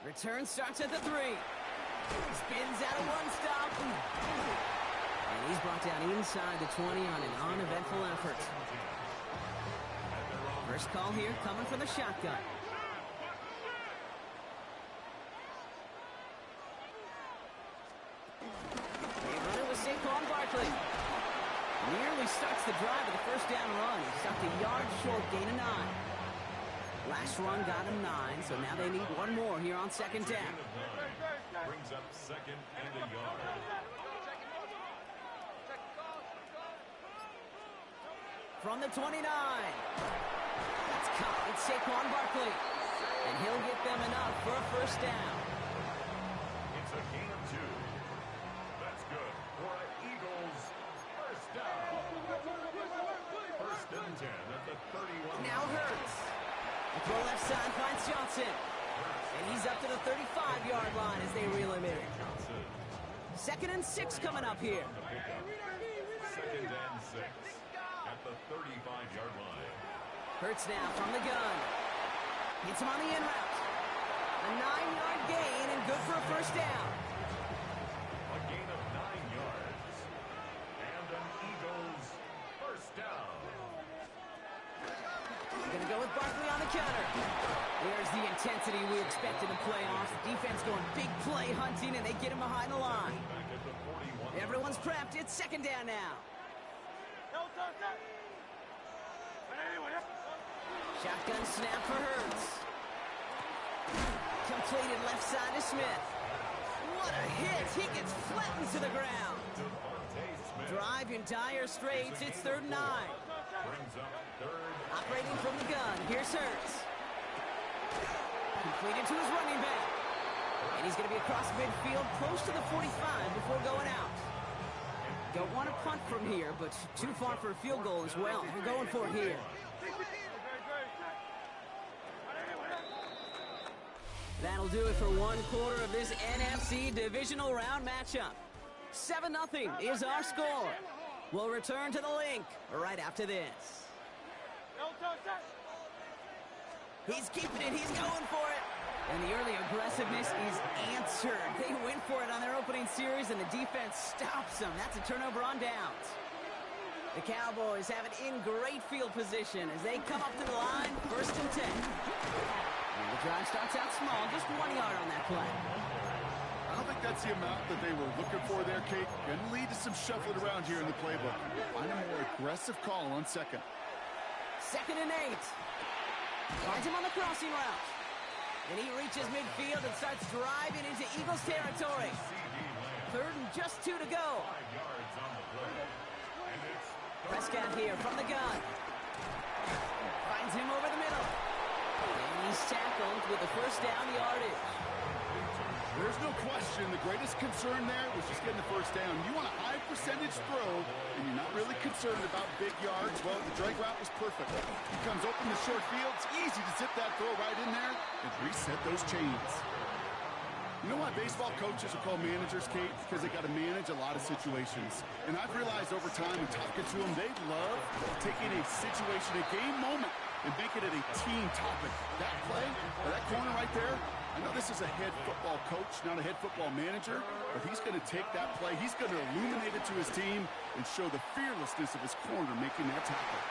Return starts at the 3. Spins out of one stop. And he's brought down inside the 20 on an uneventful effort. First call here coming from the shotgun. Barkley nearly starts the drive with the first down run. He stopped a yard short, gain of 9. Last run got him 9, so now they need one more here on 2nd down. Brings up 2nd and a yard. from the 29. That's caught. It's Saquon Barkley. And he'll get them enough for a first down. It's a gain of 2. That's good for an Eagles first down. First and 10 at the 31. Now Hurts. The throw left side finds Johnson. And he's up to the 35-yard line as they reel him in. 2nd and 6 coming up here. 2nd and 6 at the 35-yard line. Hurts now from the gun. Gets him on the in route. A 9-yard gain and good for a first down. A gain of 9 yards. And an Eagles first down. Gonna go with Barkley on the counter. There's the intensity we expected in playoffs. Defense going big play hunting, and they get him behind the line. Back at the 41. Everyone's prepped. It's 2nd down now. Shotgun snap for Hurts. Completed left side to Smith. What a hit. He gets flattened to the ground. Drive in dire straits. It's 3rd and 9. Brings up 3rd. Operating from the gun. Here's Hurts. Completed to his running back. And he's going to be across midfield close to the 45 before going out. Don't want to punt from here, but too far for a field goal as well. We're going for it here. That'll do it for one quarter of this NFC divisional round matchup. 7-0 is our score. We'll return to the link right after this. He's keeping it. He's going for it. And the early aggressiveness is answered. They went for it on their opening series, and the defense stops them. That's a turnover on downs. The Cowboys have it in great field position as they come up to the line, 1st and 10. And the drive starts out small, just 1 yard on that play. I don't think that's the amount that they were looking for there, Kate. Going to lead to some shuffling around here in the playbook. Find a more aggressive call on 2nd. 2nd and 8. Finds him on the crossing route. And he reaches midfield and starts driving into Eagles territory. 3rd and just 2 to go. 5 yards on the play. And it's Prescott here from the gun. Finds him over the middle. And he's tackled with the first down yardage. There's no question the greatest concern there was just getting the first down. You want a high percentage throw, and you're not really concerned about big yards. Well, the drag route was perfect. He comes open the short field. It's easy to zip that throw right in there and reset those chains. You know why baseball coaches are called managers, Kate? Because they got to manage a lot of situations. And I've realized over time in talking to them, they love taking a situation, a game moment, and making it a team topic. That play, or that corner right there, I know this is a head football coach, not a head football manager, but he's going to take that play, he's going to illuminate it to his team and show the fearlessness of his corner making that tackle.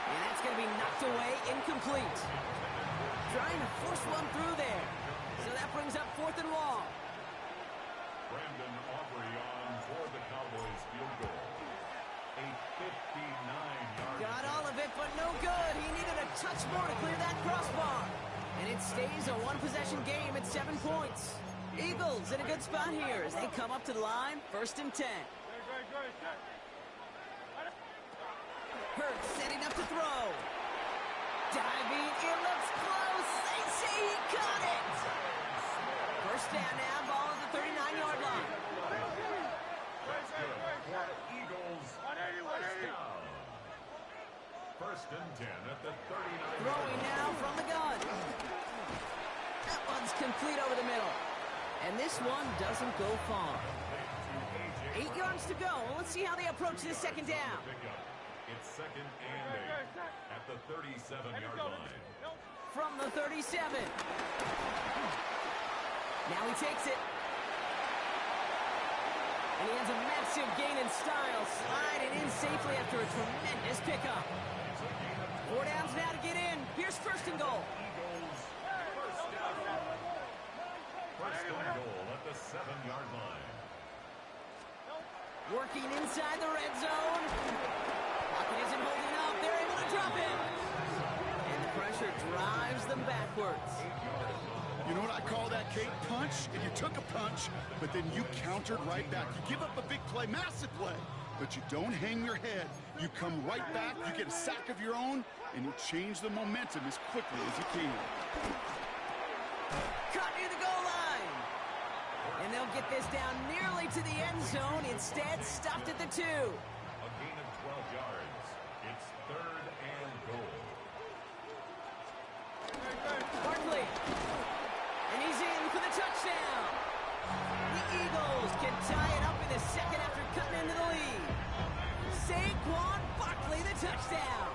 And that's going to be knocked away, incomplete. Trying to force one through there. So that brings up 4th and long. Brandon Aubrey on for the Cowboys field goal. A 59-yard. Got all of it, but no good. He needed a touch more to clear that crossbar. And it stays a one-possession game at 7 points. Eagles in a good spot here as they come up to the line, 1st and 10. Hurts setting up to throw. Diving, it looks close. They say he caught it. First down now, ball at the 39-yard line. That's good for Eagles. First down. 1st and 10 at the 39. Throwing now from the gun. That one's complete over the middle. And this one doesn't go far. 8 yards to go. Let's see how they approach this 2nd down. It's 2nd and 8 at the 37-yard line. From the 37. Now he takes it. And he has a massive gain in style, sliding in safely after a tremendous pickup. 4 downs now to get in. Here's 1st and goal. Eagles first down. 1st and goal at the 7-yard line. Working inside the red zone. Pocket isn't holding up. They're able to drop it. And the pressure drives them backwards. You know what I call that, Kate? Punch, and you took a punch, but then you countered right back. You give up a big play, massive play, But you don't hang your head. You come right back, you get a sack of your own, and you change the momentum as quickly as you can. Caught near the goal line. And they'll get this down nearly to the end zone. Instead, stopped at the 2. A gain of 12 yards. It's 3rd and goal. Barkley. And he's in for the touchdown. The Eagles can tie it up in the second after cutting into the lead. Saquon Barkley, the touchdown.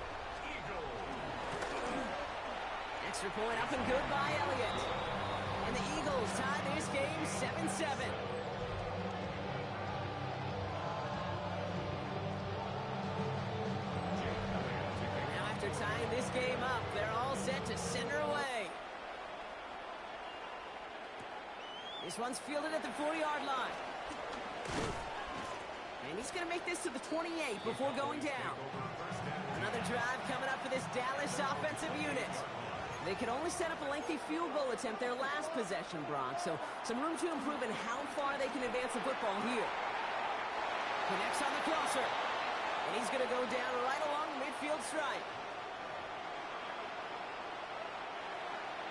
Extra point up and good by Elliott. And the Eagles tie this game 7-7. Now after tying this game up, they're all set to send her away. This one's fielded at the 40-yard line. And he's going to make this to the 28 before going down. Another drive coming up for this Dallas offensive unit. They could only set up a lengthy field goal attempt their last possession, Brock. So some room to improve in how far they can advance the football here. Connects on the crosser. And he's going to go down right along the midfield stripe.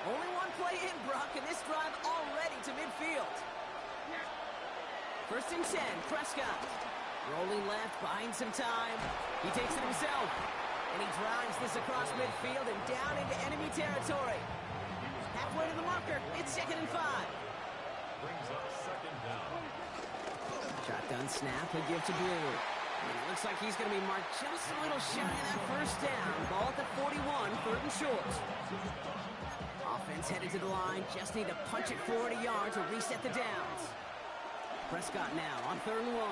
Only one play in, Brock, and this drive already to midfield. 1st and 10, Prescott. Rolling left, buying some time. He takes it himself. And he drives this across midfield and down into enemy territory. Halfway to the marker, it's 2nd and 5. Brings up 2nd down. Shotgun snap, a give to Blue. And it looks like he's going to be marked just a little shy of that 1st down. Ball at the 41, 3rd and short. Offense headed to the line, just need to punch it 40 yards to reset the downs. Prescott now on 3rd and 1.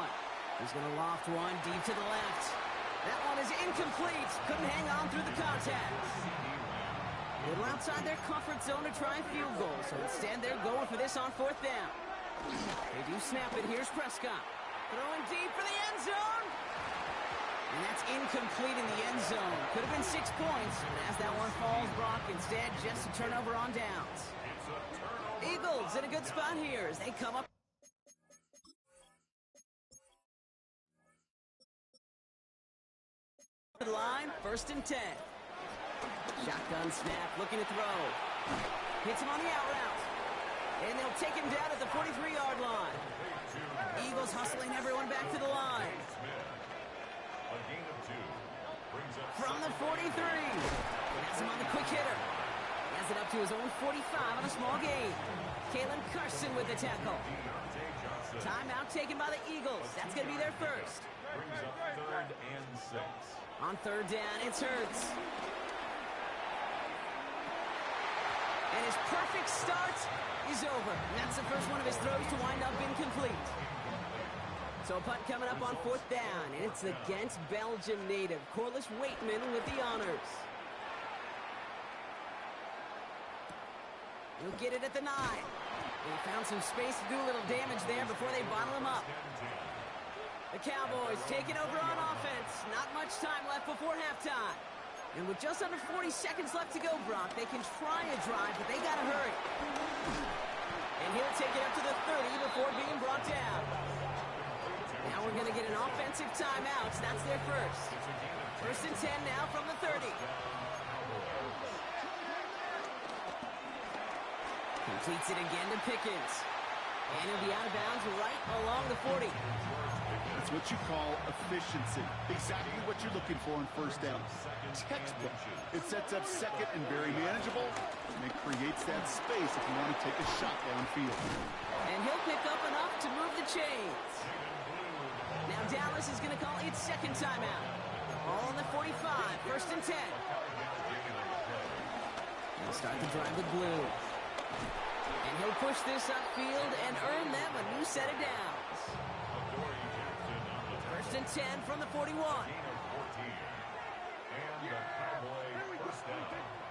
He's going to loft one deep to the left. That one is incomplete. Couldn't hang on through the contact. A little outside their comfort zone to try a field goal, so instead they're going for this on 4th down. They do snap it. Here's Prescott. Throwing deep for the end zone. And that's incomplete in the end zone. Could have been 6 points, but as that one falls, Brock, instead just a turnover on downs. Eagles in a good spot here as they come up. The line, 1st and 10. Shotgun snap, looking to throw. Hits him on the out route. And they'll take him down at the 43-yard line. Eagles hustling everyone back to the line. A gain of 2. Brings up From the 43. That's him on the quick hitter. He has it up to his own 45 on a small gain. Kalen Carson with the tackle. Timeout taken by the Eagles. That's going to be their first. Brings up 3rd and 6. On 3rd down, it's Hurts. And his perfect start is over. And that's the first one of his throws to wind up incomplete. So a punt coming up on 4th down, and it's the Ghent, Belgium native, Corliss Waitman with the honors. He'll get it at the 9. He found some space to do a little damage there before they bottle him up. The Cowboys taking over on offense. Not much time left before halftime. And with just under 40 seconds left to go, Brock, they can try a drive, but they got to hurry. And he'll take it up to the 30 before being brought down. Now we're going to get an offensive timeout. That's their first. 1st and 10 now from the 30. Completes it again to Pickens. And he'll be out of bounds right along the 40. That's what you call efficiency. Exactly what you're looking for in 1st down. Textbook. It sets up 2nd and very manageable, and it creates that space if you want to take a shot downfield. And he'll pick up enough to move the chains. Now Dallas is going to call its 2nd timeout. All on the 45, 1st and 10. They'll start the drive with Blue. And he'll push this upfield and earn them a new set of downs. 1st and 10 from the 41.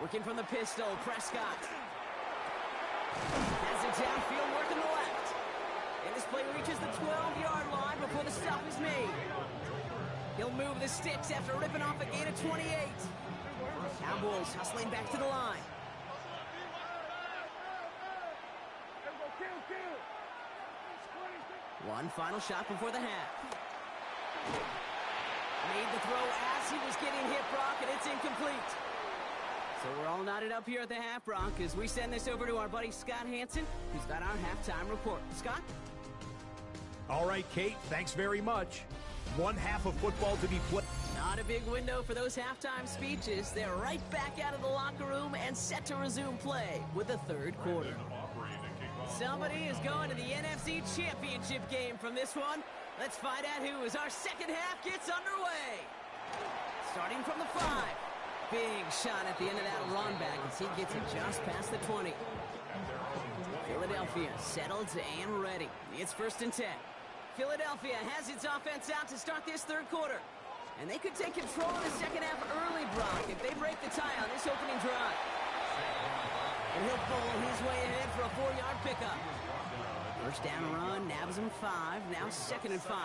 Working from the pistol, Prescott. Has it downfield, working the left. And this play reaches the 12-yard line before the stop is made. He'll move the sticks after ripping off a gain of 28. Cowboys hustling back to the line. One final shot before the half. Made the throw as he was getting hit, Brock, and it's incomplete. So we're all knotted up here at the half, Brock, as we send this over to our buddy Scott Hansen, who's got our halftime report. Scott? All right, Kate, thanks very much. One half of football to be played. Not a big window for those halftime speeches. They're right back out of the locker room and set to resume play with the third quarter. Somebody is going to the NFC Championship game from this one. Let's find out who as our second half gets underway. Starting from the 5. Big shot at the end of that run back as he gets it just past the 20. Philadelphia settled and ready. It's 1st and 10. Philadelphia has its offense out to start this third quarter. And they could take control of the second half early, Brock, if they break the tie on this opening drive. And he'll pull his way ahead for a 4-yard pickup. First down run, nabs him 5, now 2nd and 5.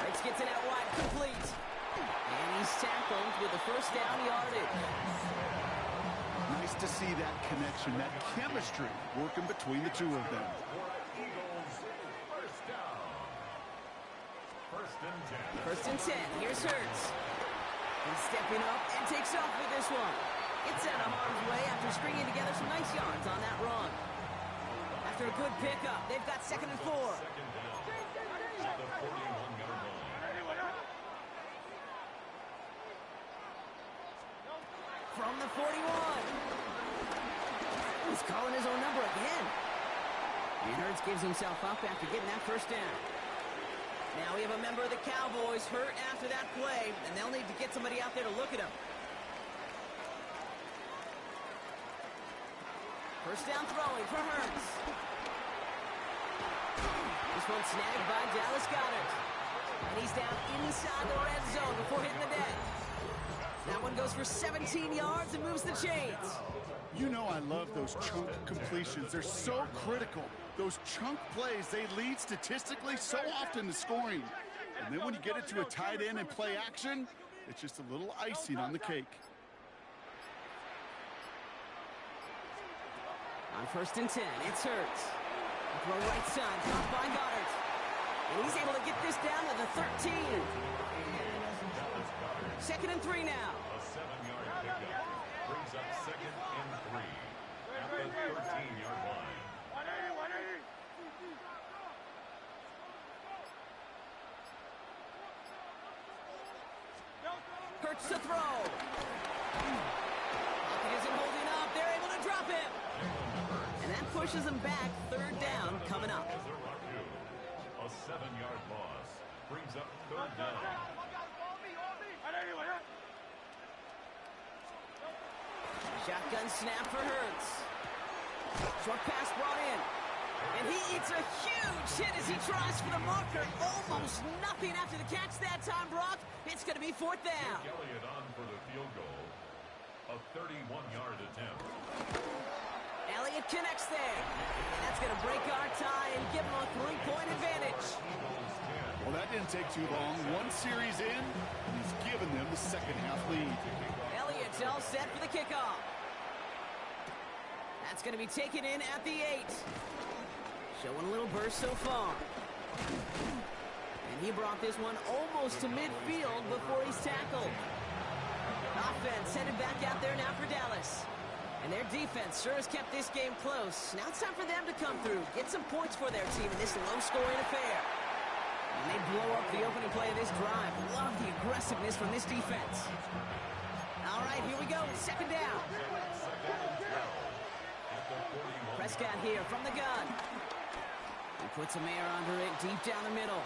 Rex gets it out wide, complete. And he's tackled with the first down yardage. Nice to see that connection, that chemistry working between the two of them. First and 10. Here's Hurts. He's stepping up and takes off with this one. Gets out of harm's way after stringing together some nice yards on that run. After a good pickup, they've got 2nd and 4. From the 41. He's calling his own number again. And Hurts gives himself up after getting that first down. Now we have a member of the Cowboys hurt after that play, and they'll need to get somebody out there to look at him. First down throwing for Hurts. This one snagged by Dallas Goedert. And he's down inside the red zone before hitting the deck. That one goes for 17 yards and moves the chains. You know I love those chunk completions. They're so critical. Those chunk plays, they lead statistically so often to scoring. And then when you get it to a tight end and play action, it's just a little icing on the cake. On 1st and 10, it's Hurts. Throw right side, caught by Goddard. And he's able to get this down to the 13. 2nd and 3 now. A 7-yard pickup brings up 2nd and 3 at the 13-yard line. Hurts to throw. Pocket isn't holding up. They're able to drop him. And that pushes him back. 3rd down coming up. A 7-yard loss brings up 3rd down. Shotgun snap for Hurts. Short pass brought in. And he eats a huge hit as he tries for the marker. Almost nothing after the catch that time, Brock. It's going to be 4th down. Elliott on for the field goal. A 31-yard attempt. Elliott connects there. And that's going to break our tie and give him a 3-point advantage. Well, that didn't take too long. One series in, and he's given them the second half lead. Elliott's all set for the kickoff. That's going to be taken in at the 8. Showing a little burst so far. And he brought this one almost to midfield before he's tackled. Offense headed back out there now for Dallas. And their defense sure has kept this game close. Now it's time for them to come through, get some points for their team in this low-scoring affair. And they blow up the opening play of this drive. Love the aggressiveness from this defense. All right, here we go. 2nd down. Prescott here from the gun. He puts some air under it deep down the middle.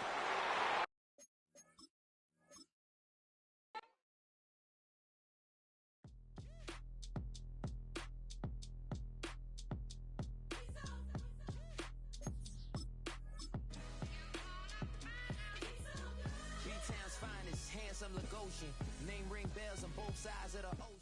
B-Town's finest, handsome Lagosian. Name ring bells on both sides of the ocean.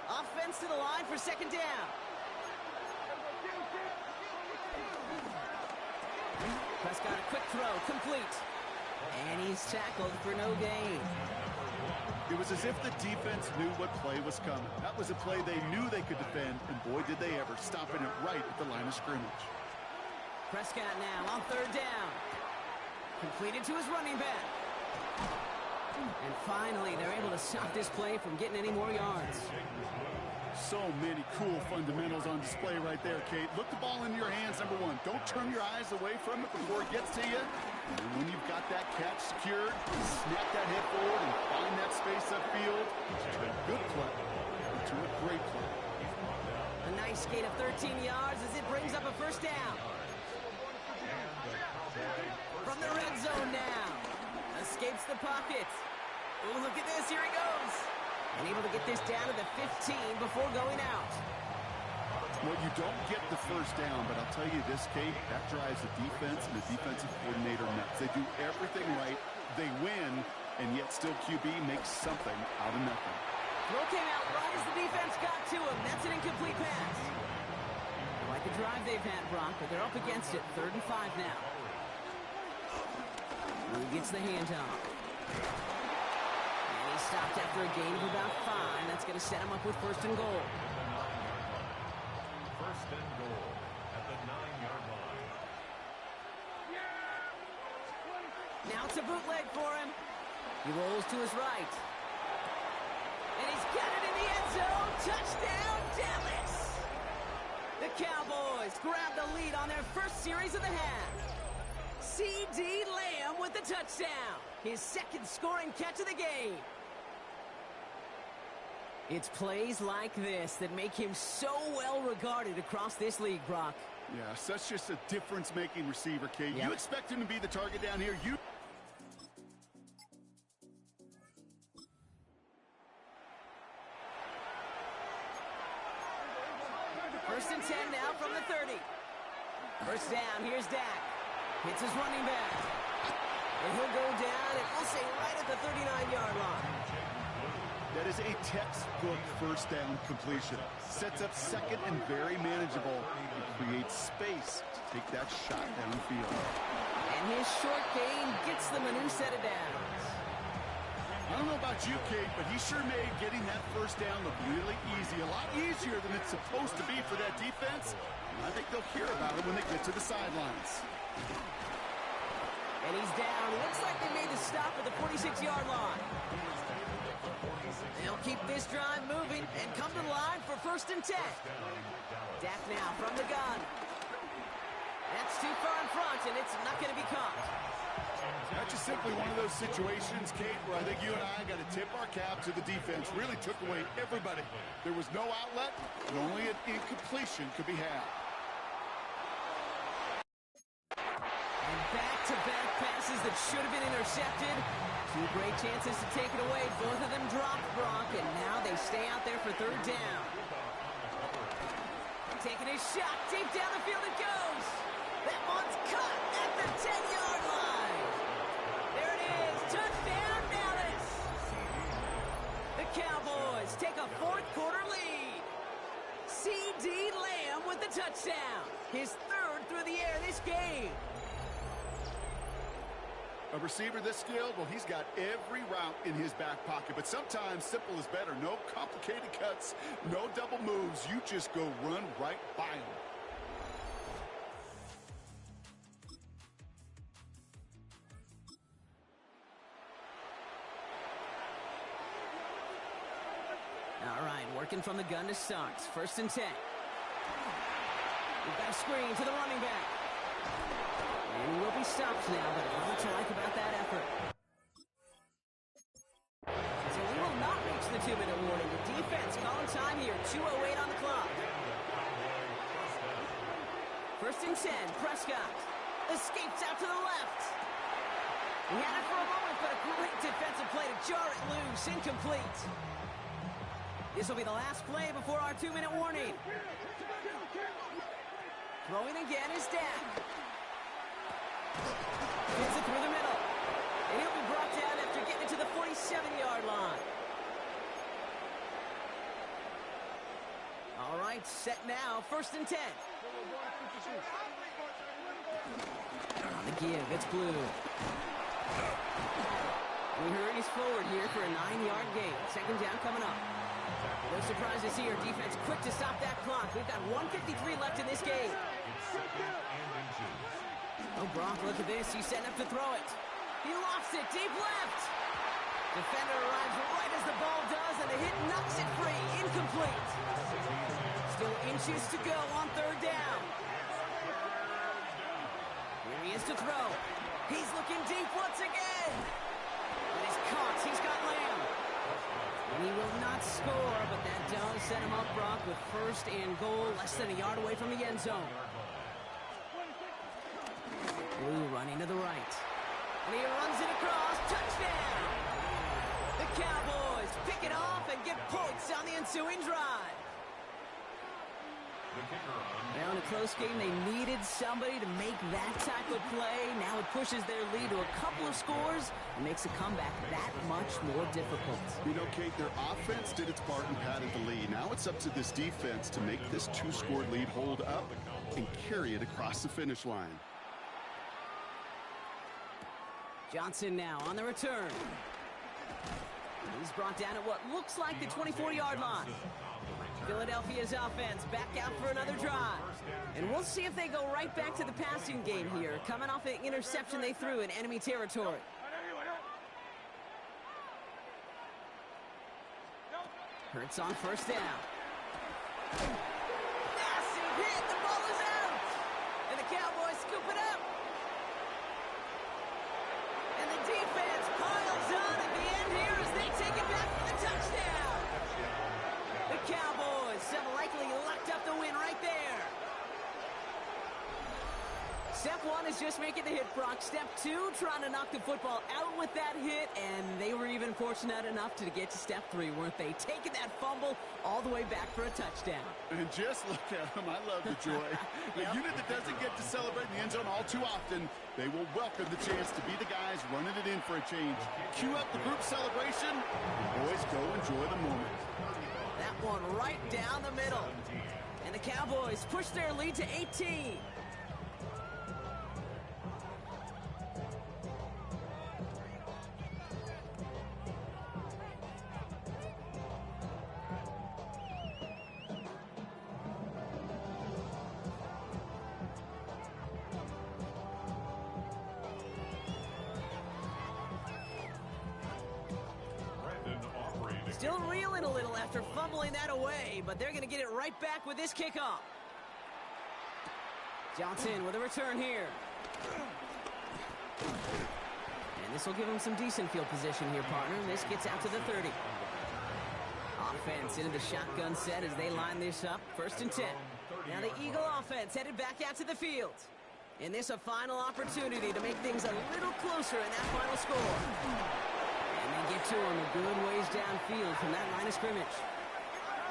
Offense to the line for 2nd down. Prescott, a quick throw, complete. And he's tackled for no gain. It was as if the defense knew what play was coming. That was a play they knew they could defend, and boy, did they ever, stopping it right at the line of scrimmage. Prescott now on third down. Completed to his running back. And finally, they're able to stop this play from getting any more yards. So many cool fundamentals on display right there, Kate. Look the ball into your hands, number one. Don't turn your eyes away from it before it gets to you. And when you've got that catch secured, snap that head forward and find that space upfield. To a good play, to a great play. A nice gain of 13 yards as it brings up a first down. From the red zone now. Escapes the pocket. Oh, look at this. Here he goes. And able to get this down to the 15 before going out. Well, you don't get the first down, but I'll tell you this, Kate, that drives the defense and the defensive coordinator nuts. They do everything right. They win, and yet still QB makes something out of nothing. Throw came out right as the defense got to him. That's an incomplete pass. I like the drive they've had, Brock, but they're up against it. 3rd and 5 now. He gets the handoff. And he's stopped after a gain of about 5. That's going to set him up with 1st and goal. 1st and goal at the 9-yard line. Now it's a bootleg for him. He rolls to his right. And he's got it in the end zone. Touchdown, Dallas! The Cowboys grab the lead on their first series of the half. C.D. Lamb with the touchdown. His 2nd scoring catch of the game. It's plays like this that make him so well regarded across this league, Brock. Yeah, such just a difference-making receiver, Kate. Yep. You expect him to be the target down here. You... First and 10 now from the 30. First down, here's Dak. Hits his running back. And he'll go down, and we'll say right at the 39-yard line. That is a textbook first down completion. Sets up 2nd and very manageable. It creates space to take that shot downfield. And his short gain gets them a new set of downs. I don't know about you, Kate, but he sure made getting that first down look really easy. A lot easier than it's supposed to be for that defense. And I think they'll hear about it when they get to the sidelines. And he's down. Looks like they made the stop at the 46-yard line. They'll keep this drive moving and come to the line for 1st and 10. Dak now from the gun. That's too far in front, and it's not going to be caught. That's just simply one of those situations, Kate, where I think you and I got to tip our cap to the defense. Really took away everybody. There was no outlet, and only an incompletion could be had. And back-to-back passes that should have been intercepted. 2 great chances to take it away. Both of them dropped, Brock, and now they stay out there for 3rd down. Taking his shot. Deep down the field it goes. That one's cut at the 10-yard line. There it is. Touchdown, Dallas. The Cowboys take a 4th quarter lead. C.D. Lamb with the touchdown. His 3rd through the air this game. A receiver this skilled, well, he's got every route in his back pocket. But sometimes simple is better. No complicated cuts, no double moves. You just go run right by him. All right, working from the gun to start. 1st and 10. We've got a screen to the running back. And he will be stopped now, but what to like about that effort? So we will not reach the 2-minute warning. The defense calling time here. 2:08 on the clock. 1st and 10. Prescott escapes out to the left. He had it for a moment, but a great defensive play to jar it loose. Incomplete. This will be the last play before our 2-minute warning. Throwing again is Dak. Gets it through the middle. And he'll be brought down after getting it to the 47-yard line. All right, set now. 1st and 10. On the give, it's Blue. We hurries forward here for a 9-yard gain. Second down coming up. No surprises here. Defense quick to stop that clock. We've got 1:53 left in this game. Oh, Brock, look at this. He's setting up to throw it. He lofts it deep left. Defender arrives right as the ball does, and the hit knocks it free. Incomplete. Still inches to go on third down. Here he is to throw. He's looking deep once again. And he's caught. He's got Lamb. And he will not score, but that does set him up, Brock, with first and goal, less than a yard away from the end zone. Blue running to the right. And he runs it across. Touchdown! The Cowboys pick it off and get points on the ensuing drive. Now in a close game, they needed somebody to make that type of play. Now it pushes their lead to a couple of scores and makes a comeback that much more difficult. You know, Kate, their offense did its part and padded the lead. Now it's up to this defense to make this 2-score lead hold up and carry it across the finish line. Johnson now on the return. He's brought down at what looks like the 24-yard line. Philadelphia's offense back out for another drive. And we'll see if they go right back to the passing game here, coming off an interception they threw in enemy territory. Hurts on first down. Massive hit. The ball is out. And the Cowboys scoop it up. And the defense piles on at the end here as they take it back for the touchdown. The Cowboys have likely locked up the win right there. Step one is just making the hit, Brock. Step two, trying to knock the football out with that hit, and they were even fortunate enough to get to step three, weren't they? Taking that fumble all the way back for a touchdown. And just look at them. I love the joy. A unit that doesn't get to celebrate in the end zone all too often, they will welcome the chance to be the guys running it in for a change. Cue up the group celebration. The boys go enjoy the moment. That one right down the middle. And the Cowboys push their lead to 18. Still reeling a little after fumbling that away, but they're going to get it right back with this kickoff. Johnson with a return here. And this will give him some decent field position here, partner. And this gets out to the 30. Offense into the shotgun set as they line this up. First and 10. Now the Eagle offense headed back out to the field. And this a final opportunity to make things a little closer in that final score. And they get to him a good ways downfield from that line of scrimmage.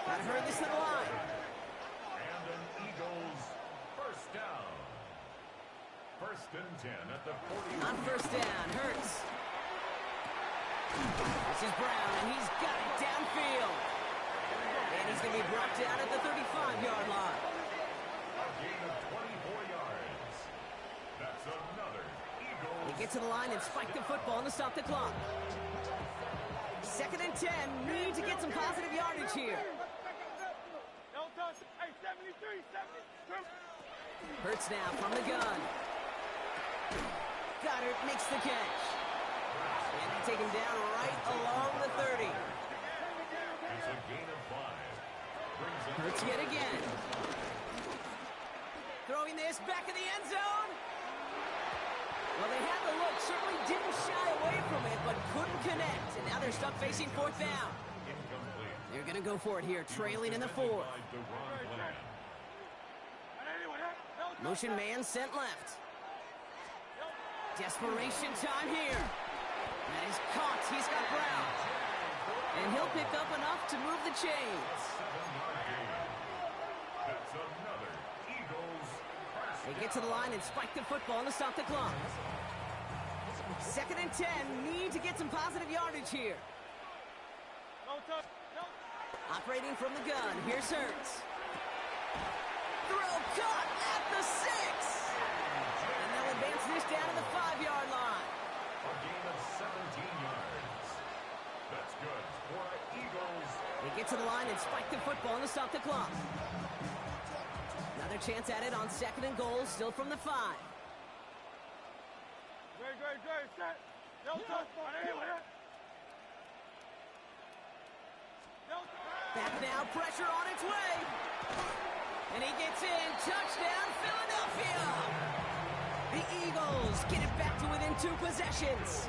Got to hurry this to the line. And an Eagles first down. First and 10 at the 40. On first down, Hurts. This is Brown, and he's got it downfield. And he's going to be brought down at the 35-yard line. A gain of 24 yards. That's another Eagles. They get to the line and spike the football to stop the clock. Second and 10. Need to get some positive yardage here. Hurts now from the gun. Goddard makes the catch. And they take him down right along the 30. It's a gain of 5. Hurts yet again. Throwing this back in the end zone. Well, they had the look, certainly didn't shy away from it, but couldn't connect. And now they're stuck facing fourth down. They're going to go for it here, trailing in the fourth. Motion man sent left. Desperation time here. And he's caught. He's got Brown. And he'll pick up enough to move the chains. That's another Eagles first. They get to the line and spike the football to stop the clock. Second and 10. Need to get some positive yardage here. Operating from the gun. Here's Hurts. Throw caught at the 6. And they'll advance this down to the 5-yard line. A gain of 17 yards. That's good for Eagles. They get to the line and spike the football to stop the clock. Another chance at it on 2nd and goal, still from the 5. Back now, pressure on its way. And he gets in. Touchdown, Philadelphia. The Eagles get it back to within 2 possessions.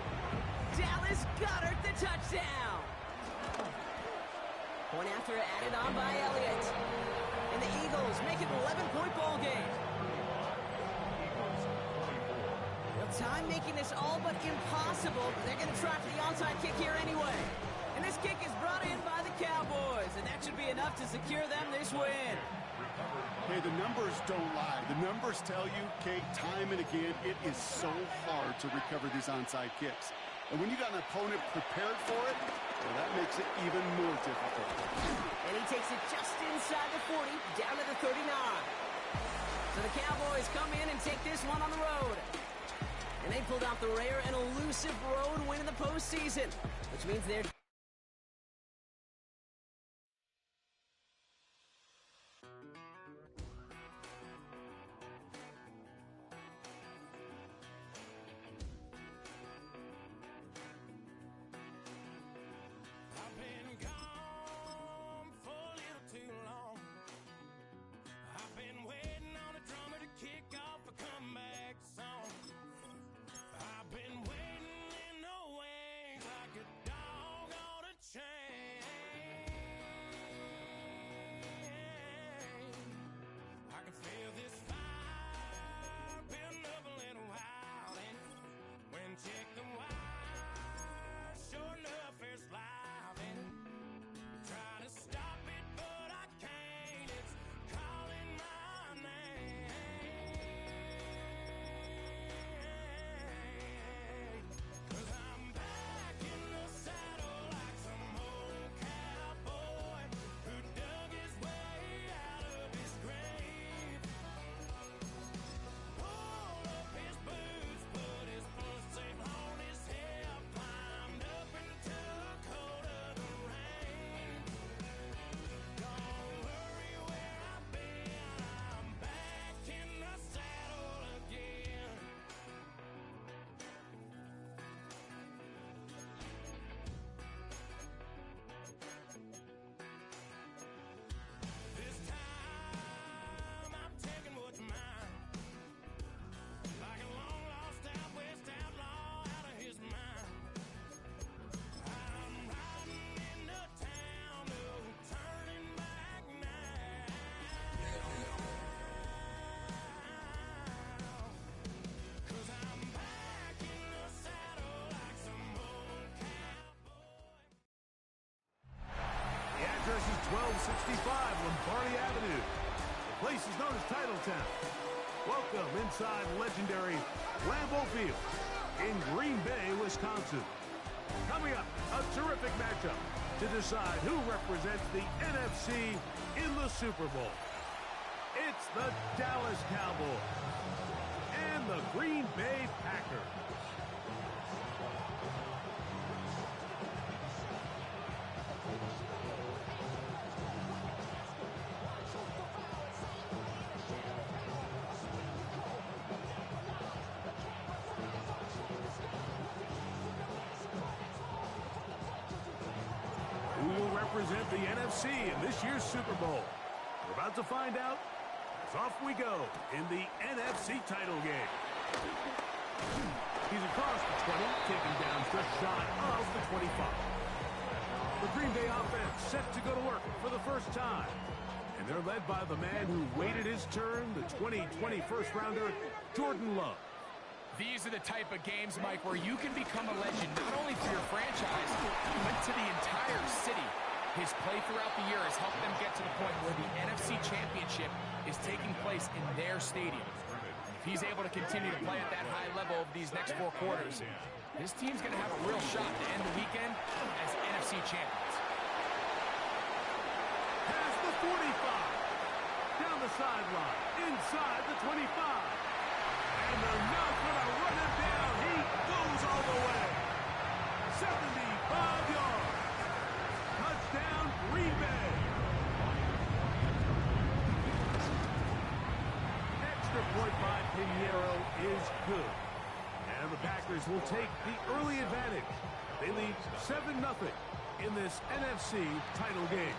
Dallas Goedert the touchdown. Point after added on by Elliott. And the Eagles make it an 11-point ball game. Well, time making this all but impossible, but they're going to try for the onside kick here anyway. And this kick is brought in by the Cowboys, and that should be enough to secure them this win. Hey, the numbers don't lie. The numbers tell you, Kate, time and again, it is so hard to recover these onside kicks. And when you got an opponent prepared for it, well, that makes it even more difficult. And he takes it just inside the 40, down to the 39. So the Cowboys come in and take this one on the road. And they pulled out the rare and elusive road win in the postseason, which means they're... Address is 1265 Lombardi Avenue. The place is known as Titletown. Welcome inside legendary Lambeau Field in Green Bay, Wisconsin. Coming up, a terrific matchup to decide who represents the NFC in the Super Bowl. It's the Dallas Cowboys and the Green Bay Packers. Who will represent the NFC in this year's Super Bowl? We're about to find out. As off we go in the NFC title game. He's across the 20, taking down just shy of the 25. The Green Bay offense set to go to work for the first time. And they're led by the man who waited his turn, the 2020 first-rounder, Jordan Love. These are the type of games, Mike, where you can become a legend, not only for your franchise, but to the entire city. His play throughout the year has helped them get to the point where the NFC Championship is taking place in their stadium. If he's able to continue to play at that high level over these next 4 quarters, this team's going to have a real shot to end the weekend as NFC champions. Has the 45. Down the sideline, inside the 25. And they're not going to run him down. He goes all the way. 75 yards. Touchdown, Green Bay. Extra point by Pinheiro is good. And the Packers will take the early advantage. They lead 7-0 in this NFC title game.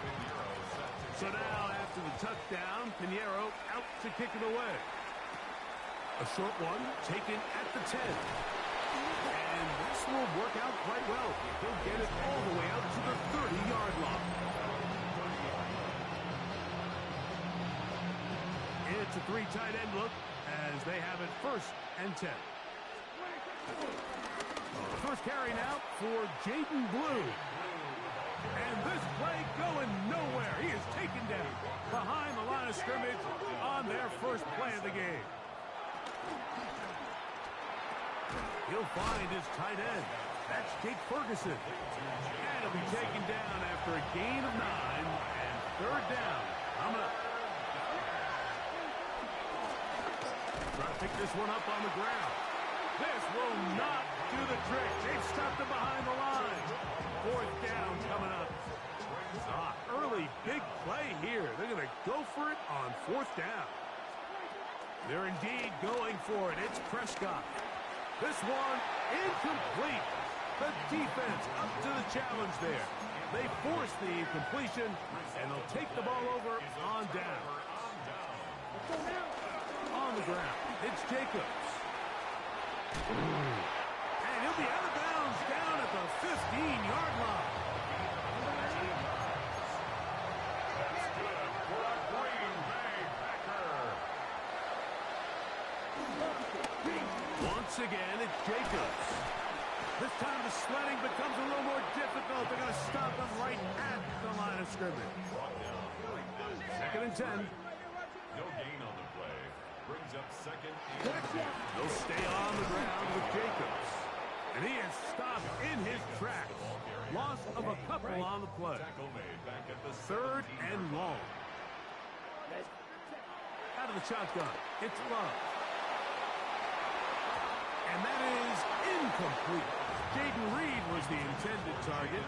So now, after the touchdown, Pinheiro out to kick it away. A short one taken at the 10. And this will work out quite well. He'll get it all the way out to the 30-yard line. It's a 3 tight end look as they have it 1st and 10. First carry now for Jaden Blue. And this play going nowhere. He is taken down behind the line of scrimmage on their first play of the game. He'll find his tight end. That's Jake Ferguson. And he'll be taken down after a gain of 9 and 3rd down. Coming up. Try to pick this one up on the ground. This will not do the trick. They've stopped him behind the line. 4th down coming up. Early big play here. They're going to go for it on 4th down. They're indeed going for it. It's Prescott. This one incomplete. The defense up to the challenge there. They force the incompletion, and they'll take the ball over on down. On the ground, it's Jacobs. And he'll be out of bounds down at the 15-yard line. That's good for a Green Bay Packer. Once again, it's Jacobs. This time the sledding becomes a little more difficult. They're going to stop him right at the line of scrimmage. 2nd and 10. No gain on the play. Brings up 2nd and 10. They'll stay on the ground with Jacobs. And he is stopped in his tracks. Loss of a couple on the play. 3rd and long. Out of the shotgun. It's Love. And that is incomplete. Jaden Reed was the intended target.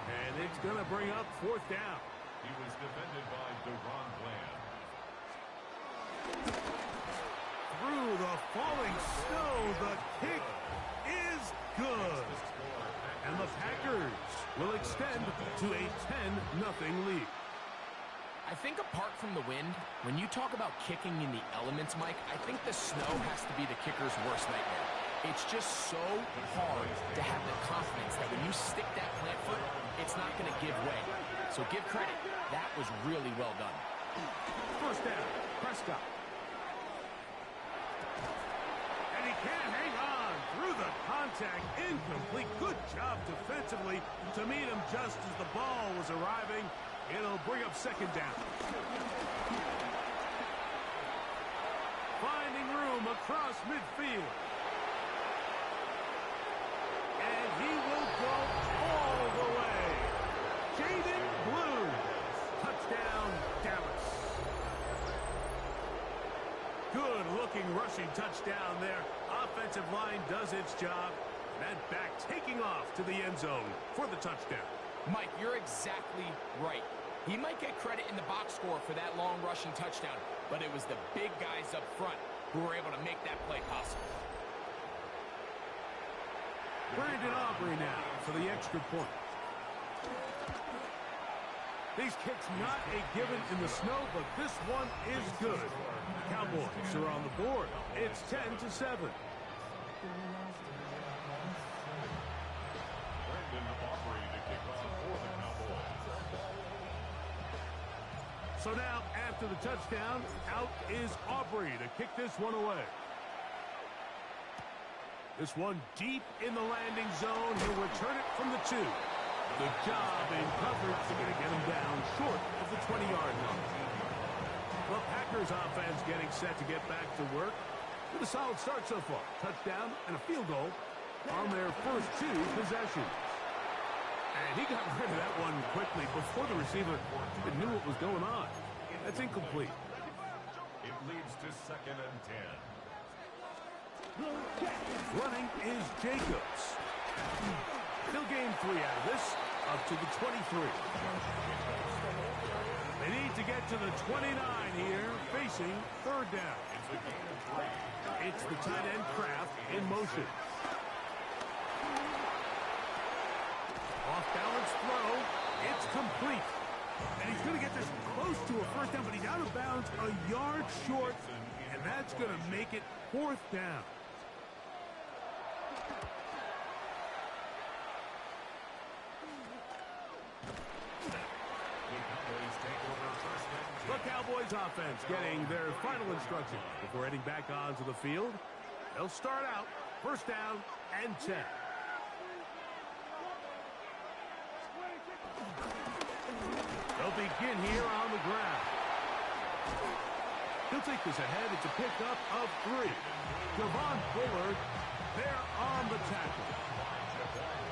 And it's going to bring up 4th down. He was defended by Deron Bland. Through the falling snow, the kick is good. And the Packers will extend to a 10-0 lead. I think apart from the wind, when you talk about kicking in the elements, Mike, I think the snow has to be the kicker's worst nightmare. It's just so hard to have the confidence that when you stick that plant foot, it's not going to give way. So give credit. That was really well done. 1st down, Prescott. And he can't hang on through the contact. Incomplete. Good job defensively to meet him just as the ball was arriving. It'll bring up 2nd down. Finding room across midfield. And he will go all the way. Jaden Blue. Touchdown, Dallas. Good-looking rushing touchdown there. Offensive line does its job. That back taking off to the end zone for the touchdown. Mike, you're exactly right. He might get credit in the box score for that long rushing touchdown, but it was the big guys up front who were able to make that play possible. Brandon Aubrey now for the extra point. These kicks not a given in the snow, but this one is good. Cowboys are on the board. It's 10-7. So now, after the touchdown, out is Aubrey to kick this one away. This one deep in the landing zone. He'll return it from the 2. Good job in coverage. They're going to get him down short of the 20-yard line. The Packers offense getting set to get back to work with a solid start so far. Touchdown and a field goal on their first 2 possessions. And he got rid of that one quickly before the receiver knew what was going on. That's incomplete. It leads to 2nd and 10. Running is Jacobs. He'll gain 3 out of this, up to the 23. They need to get to the 29 here, facing third down. It's the tight end Kraft in motion. Off-balance throw. It's complete. And he's going to get this close to a first down, but he's out of bounds a yard short, and that's going to make it fourth down. The Cowboys offense getting their final instruction before heading back onto the field. They'll start out first down and 10. They'll begin here on the ground. He'll take this ahead. It's a pickup of 3. Javon Bullard there on the tackle.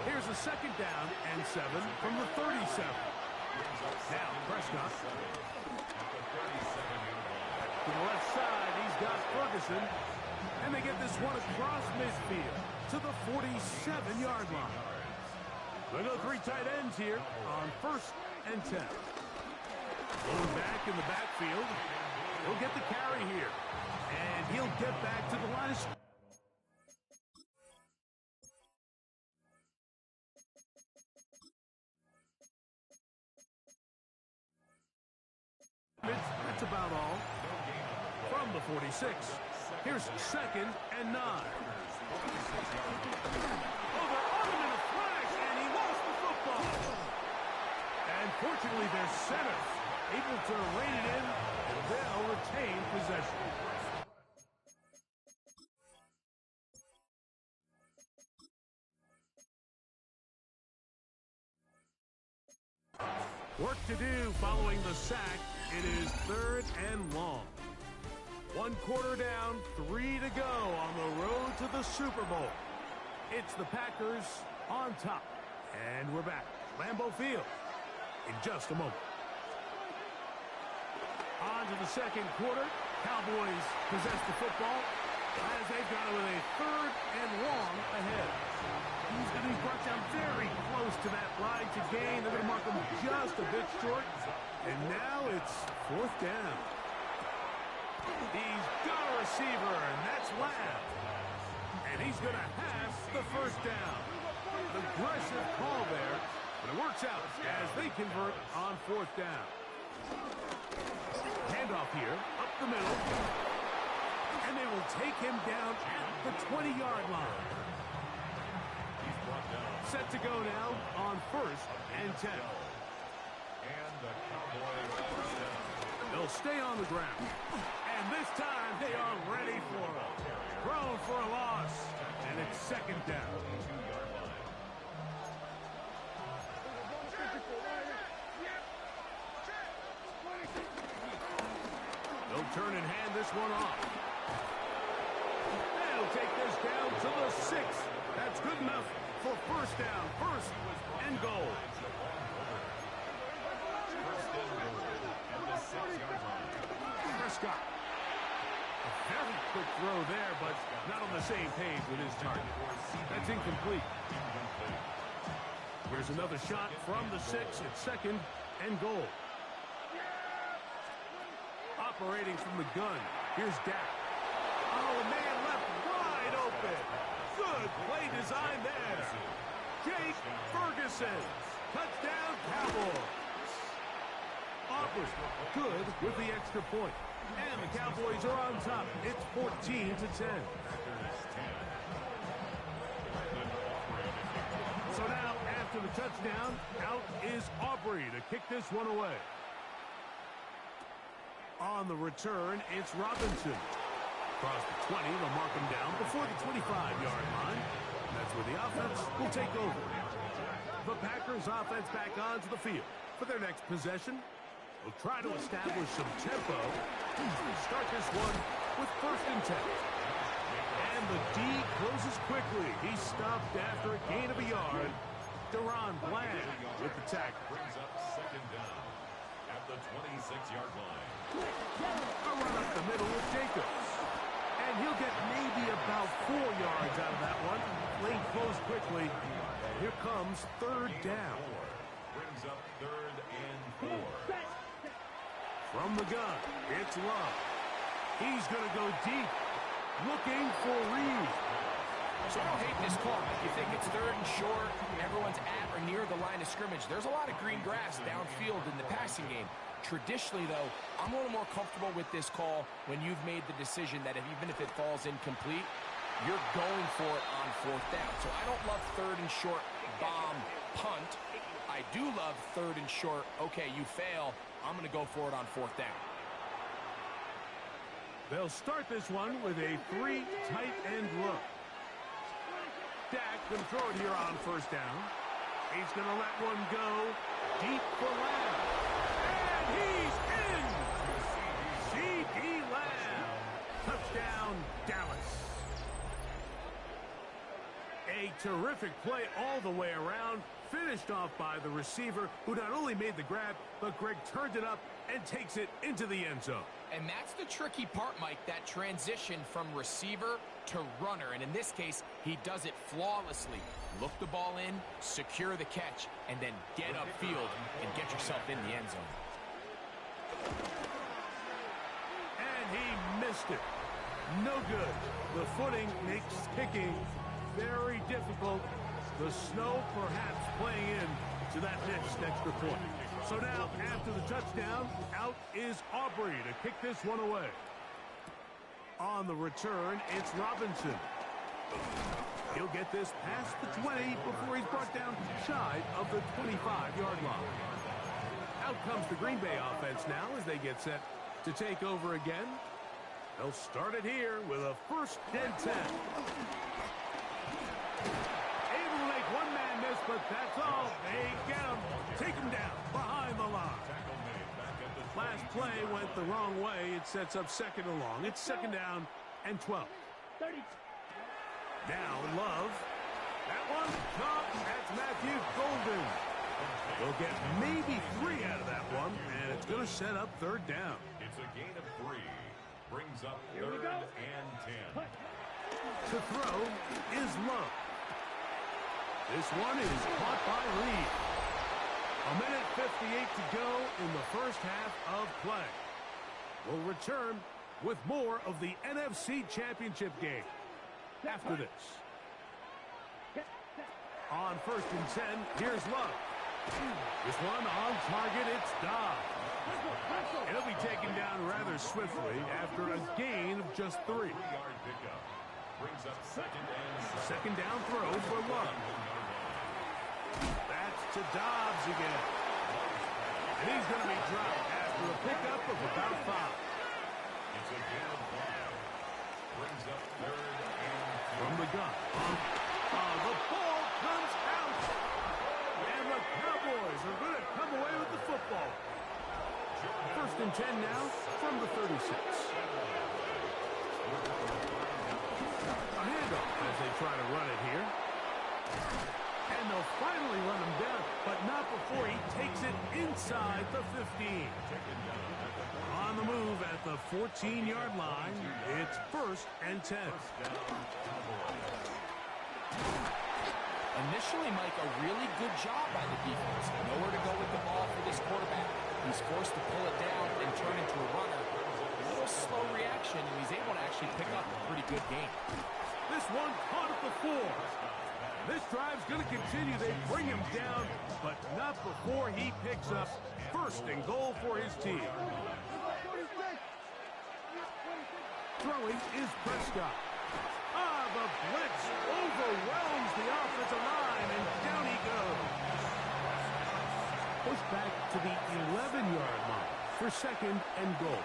Here's a second down and 7 from the 37. Now Prescott. To the left side, he's got Ferguson. And they get this one across midfield to the 47-yard line. They go 3 tight ends here on first and 10. Going back in the backfield. He'll get the carry here. And he'll get back to the line of scrimmage. That's about all. From the 46, here's second and 9. Over Armin a flag, and he lost the football. And fortunately, their center able to rein it in, and they'll retain possession. Work to do following the sack. It is third and long. 1 quarter down, 3 to go on the road to the Super Bowl. It's the Packers on top. And we're back. Lambeau Field in just a moment. On to the second quarter. Cowboys possess the football as they've got it with a third and long ahead. He's going to be brought down very close to that line to gain. They're going to mark him just a bit short. And now it's fourth down. He's got a receiver, and that's Lamb. And he's going to have the first down. An aggressive call there, but it works out as they convert on fourth down. Handoff here, up the middle. And they will take him down at the 20-yard line. Set to go now on first and 10. And the Cowboys first down. They'll stay on the ground. And this time they are ready for it. Thrown for a loss. And it's second down. They'll turn and hand this one off. They'll take this down to the 6. That's good enough for first down. First and goal. Prescott. A very quick throw there, but not on the same page with his target. That's incomplete. Here's another shot from the 6 at second and goal. Operating from the gun. Here's Dak. Oh, man left wide open. Good play design there. Jake Ferguson. Touchdown, Cowboys. Aubrey good with the extra point. And the Cowboys are on top. It's 14-10. So now, after the touchdown, out is Aubrey to kick this one away. On the return, it's Robinson. Across the 20, they'll mark him down before the 25-yard line. That's where the offense will take over. The Packers offense back onto the field for their next possession. They'll try to establish some tempo. Start this one with first and 10. And the D closes quickly. He's stopped after a gain of a yard. Deron Bland with the tackle. Brings up second down at the 26-yard line. A run up the middle with Jacobs. And he'll get maybe about 4 From the gun, it's Love. He's going to go deep, looking for Reed. So I don't hate this call. You think it's third and short, everyone's at or near the line of scrimmage. There's a lot of green grass downfield in the passing game. Traditionally, though, I'm a little more comfortable with this call when you've made the decision that even if it falls incomplete, you're going for it on fourth down. So I don't love third and short, bomb, punt. I do love third and short, okay, you fail, I'm going to go for it on fourth down. They'll start this one with a 3 tight end look. Dak going to throw it here on first down. He's going to let one go deep for Lamb. And he's in! C.D. Lamb. Touchdown, Dallas. A terrific play all the way around, finished off by the receiver, who not only made the grab, but Greg turned it up and takes it into the end zone. And that's the tricky part, Mike, that transition from receiver to runner. And in this case, he does it flawlessly. Look the ball in, secure the catch, and then get upfield and get yourself in the end zone. And he missed it. No good. The footing makes kicking very difficult. The snow perhaps playing in to that next extra point. So now, after the touchdown, out is Aubrey to kick this one away. On the return, it's Robinson. He'll get this past the 20 before he's brought down shy of the 25-yard line. Out comes the Green Bay offense now as they get set to take over again. They'll start it here with a 1st and 10. Able to make one man miss, but that's all. They get him. Take him down behind the line. Last play went the wrong way. It sets up second and long. It's 2nd down and 12. Now Love. That one, top. That's Matthew Golden. They'll get maybe 3 out of that one, and it's going to set up 3rd down. It's a gain of 3. Brings up 3rd and 10. To throw is Love. This one is caught by Reed. 1:58 to go in the first half of play. We'll return with more of the NFC Championship game after this. On 1st and 10, here's Love. This one on target, it's Dobbs. He'll be taken down rather swiftly after a gain of just 3. 3-yard pickup. Brings up 2nd and 7. 2nd down throw for Love. That's to Dobbs again. And he's going to be dropped after a pickup of about 5. It's a gain of 5. Brings up 3rd and 2. From the gun. The ball comes out. And the Cowboys are going to come away with the football. 1st and 10 now from the 36. A handoff as they try to run it here. And they'll finally run him down, but not before he takes it inside the 15. On the move at the 14-yard line, it's 1st and 10. Initially, Mike, a really good job by the defense. Nowhere to go with the ball for this quarterback. He's forced to pull it down and turn into a runner. A little slow reaction, and he's able to actually pick up a pretty good game. This one caught at the 4. This drive's going to continue. They bring him down, but not before he picks up 1st and goal for his team. Throwing is Prescott. The blitz overwhelms the offensive line, and down he goes. Pushed back to the 11-yard line for 2nd and goal.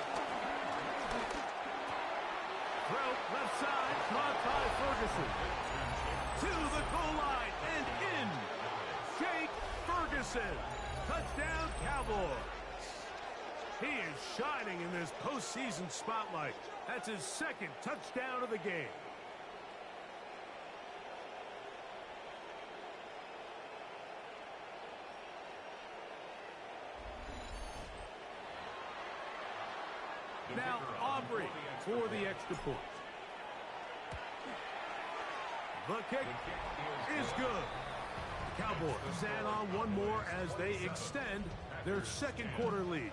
Throw left side, caught by Ferguson. To the goal line and in. Jake Ferguson. Touchdown, Cowboys. He is shining in this postseason spotlight. That's his 2nd touchdown of the game. Now Aubrey for the extra point. The kick is good. The Cowboys add on one more as they extend their 2nd quarter lead.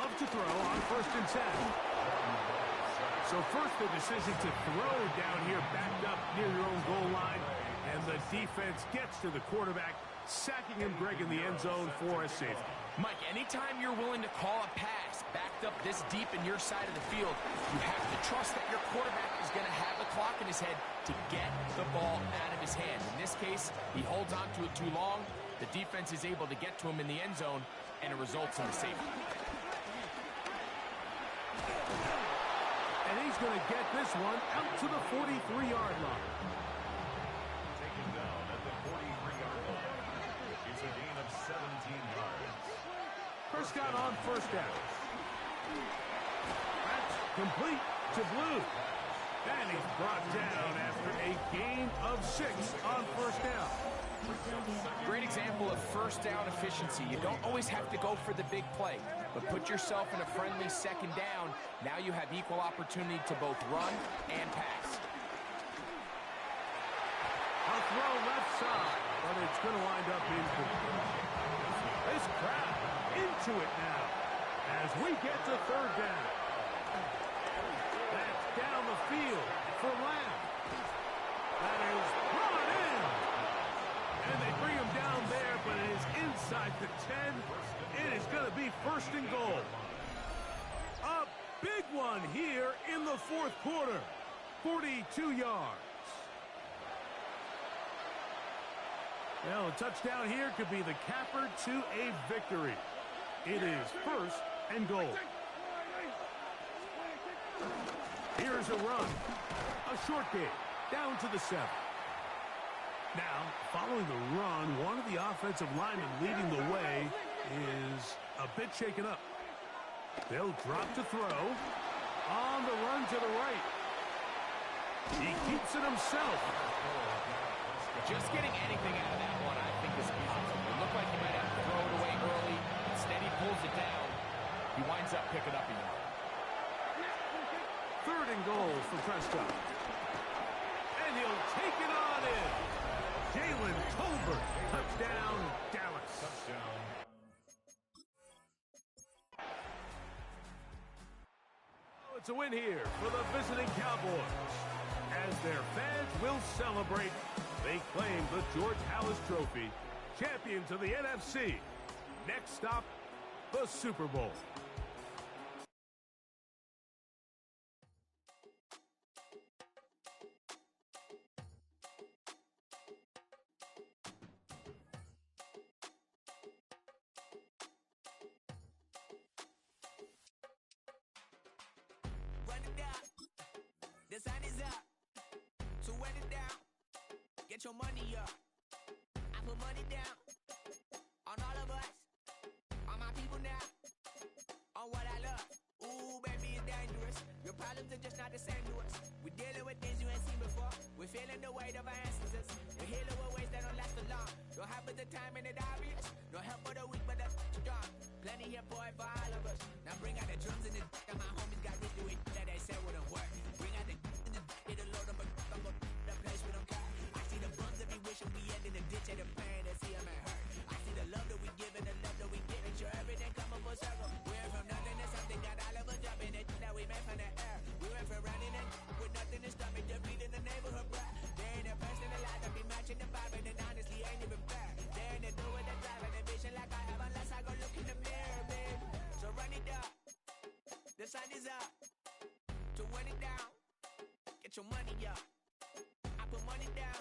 love to throw on 1st and 10. So first the decision to throw down here backed up near your own goal line. And the defense gets to the quarterback, sacking him, Greg, in the end zone for a safety. Mike, anytime you're willing to call a pass backed up this deep in your side of the field, you have to trust that your quarterback is going to have the clock in his head to get the ball out of his hand. In this case, he holds on to it too long. The defense is able to get to him in the end zone, and it results in the safety. And he's going to get this one out to the 43-yard line. Taken down at the 43-yard line. It's a gain of 17 yards. Prescott on 1st down. That's complete to Blue. And he's brought down after a gain of 6 on 1st down. Great example of 1st down efficiency. You don't always have to go for the big play, but put yourself in a friendly 2nd down. Now you have equal opportunity to both run and pass. A throw left side, but it's going to wind up incomplete. This crowd into it now as we get to 3rd down. That's down the field for Lamb. That is brought in. And they bring him down there, but it is inside the 10. It is going to be 1st and goal. A big one here in the 4th quarter. 42 yards. Well, a touchdown here could be the capper to a victory. It is 1st and goal. Here's a run. A short game. Down to the 7. Now, following the run, one of the offensive linemen leading the way is a bit shaken up. They'll drop to throw. On the run to the right. He keeps it himself. Just getting anything out of that one, I think, is possible. It looked like he might have to throw it away early. Instead, he pulls it down. He winds up picking up a yard. 3rd and goal for Prescott. And he'll take it on in. Jalen Tolbert, touchdown, Dallas. Touchdown. Oh, it's a win here for the visiting Cowboys. As their fans will celebrate, they claim the George Halas Trophy, champions of the NFC. Next stop, the Super Bowl. Run it down. The sun is up. So run it down. Get your money up. I put money down on all of us, on my people now, on what I love. Ooh, baby, it's dangerous. Your problems are just not the same to us. We're dealing with things you ain't seen before. We're feeling the weight of our ancestors. We're healing with ways that don't last for long. Don't have at the time and it obvious. No help for the weak, but the strong. Plenty here, boy, for all of us. Now bring out the drums and the and my homies got rich doing that they said wouldn't work. Bring out the and the it'll load up a the place we don't care. I see the bums that be wishing we end in the ditch and the pain that see them and hurt. I see the love that we give and the love that we get. Make sure everything come up full circle. We went from nothing to something, got all of us jumping it. Now we made from the air. We went from running and with nothing to stomach, just beating the neighborhood bruh. There ain't a person alive that be matching the vibe, and honestly ain't even fair. There ain't a do with the drive and the vision like I have unless I go look in the mirror, babe. So run it up. The sun is up. To run it down. Get your money up. I put money down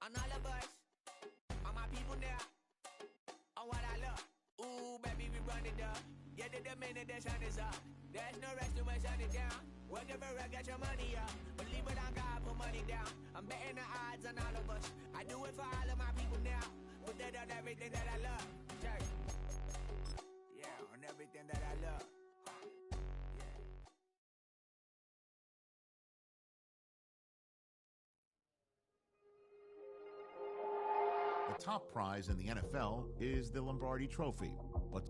on all of us, on my people now, on what I love. Ooh, baby, we run it up. Get it the minute the sun is up. There's no rest to shut it down. Working for it, get your money up. Believe it on God, put money down. I'm betting the odds on all of us. I do it for all of my people now. Put that on everything that I love. Check. Yeah, on everything that I love. The top prize in the NFL is the Lombardi Trophy. But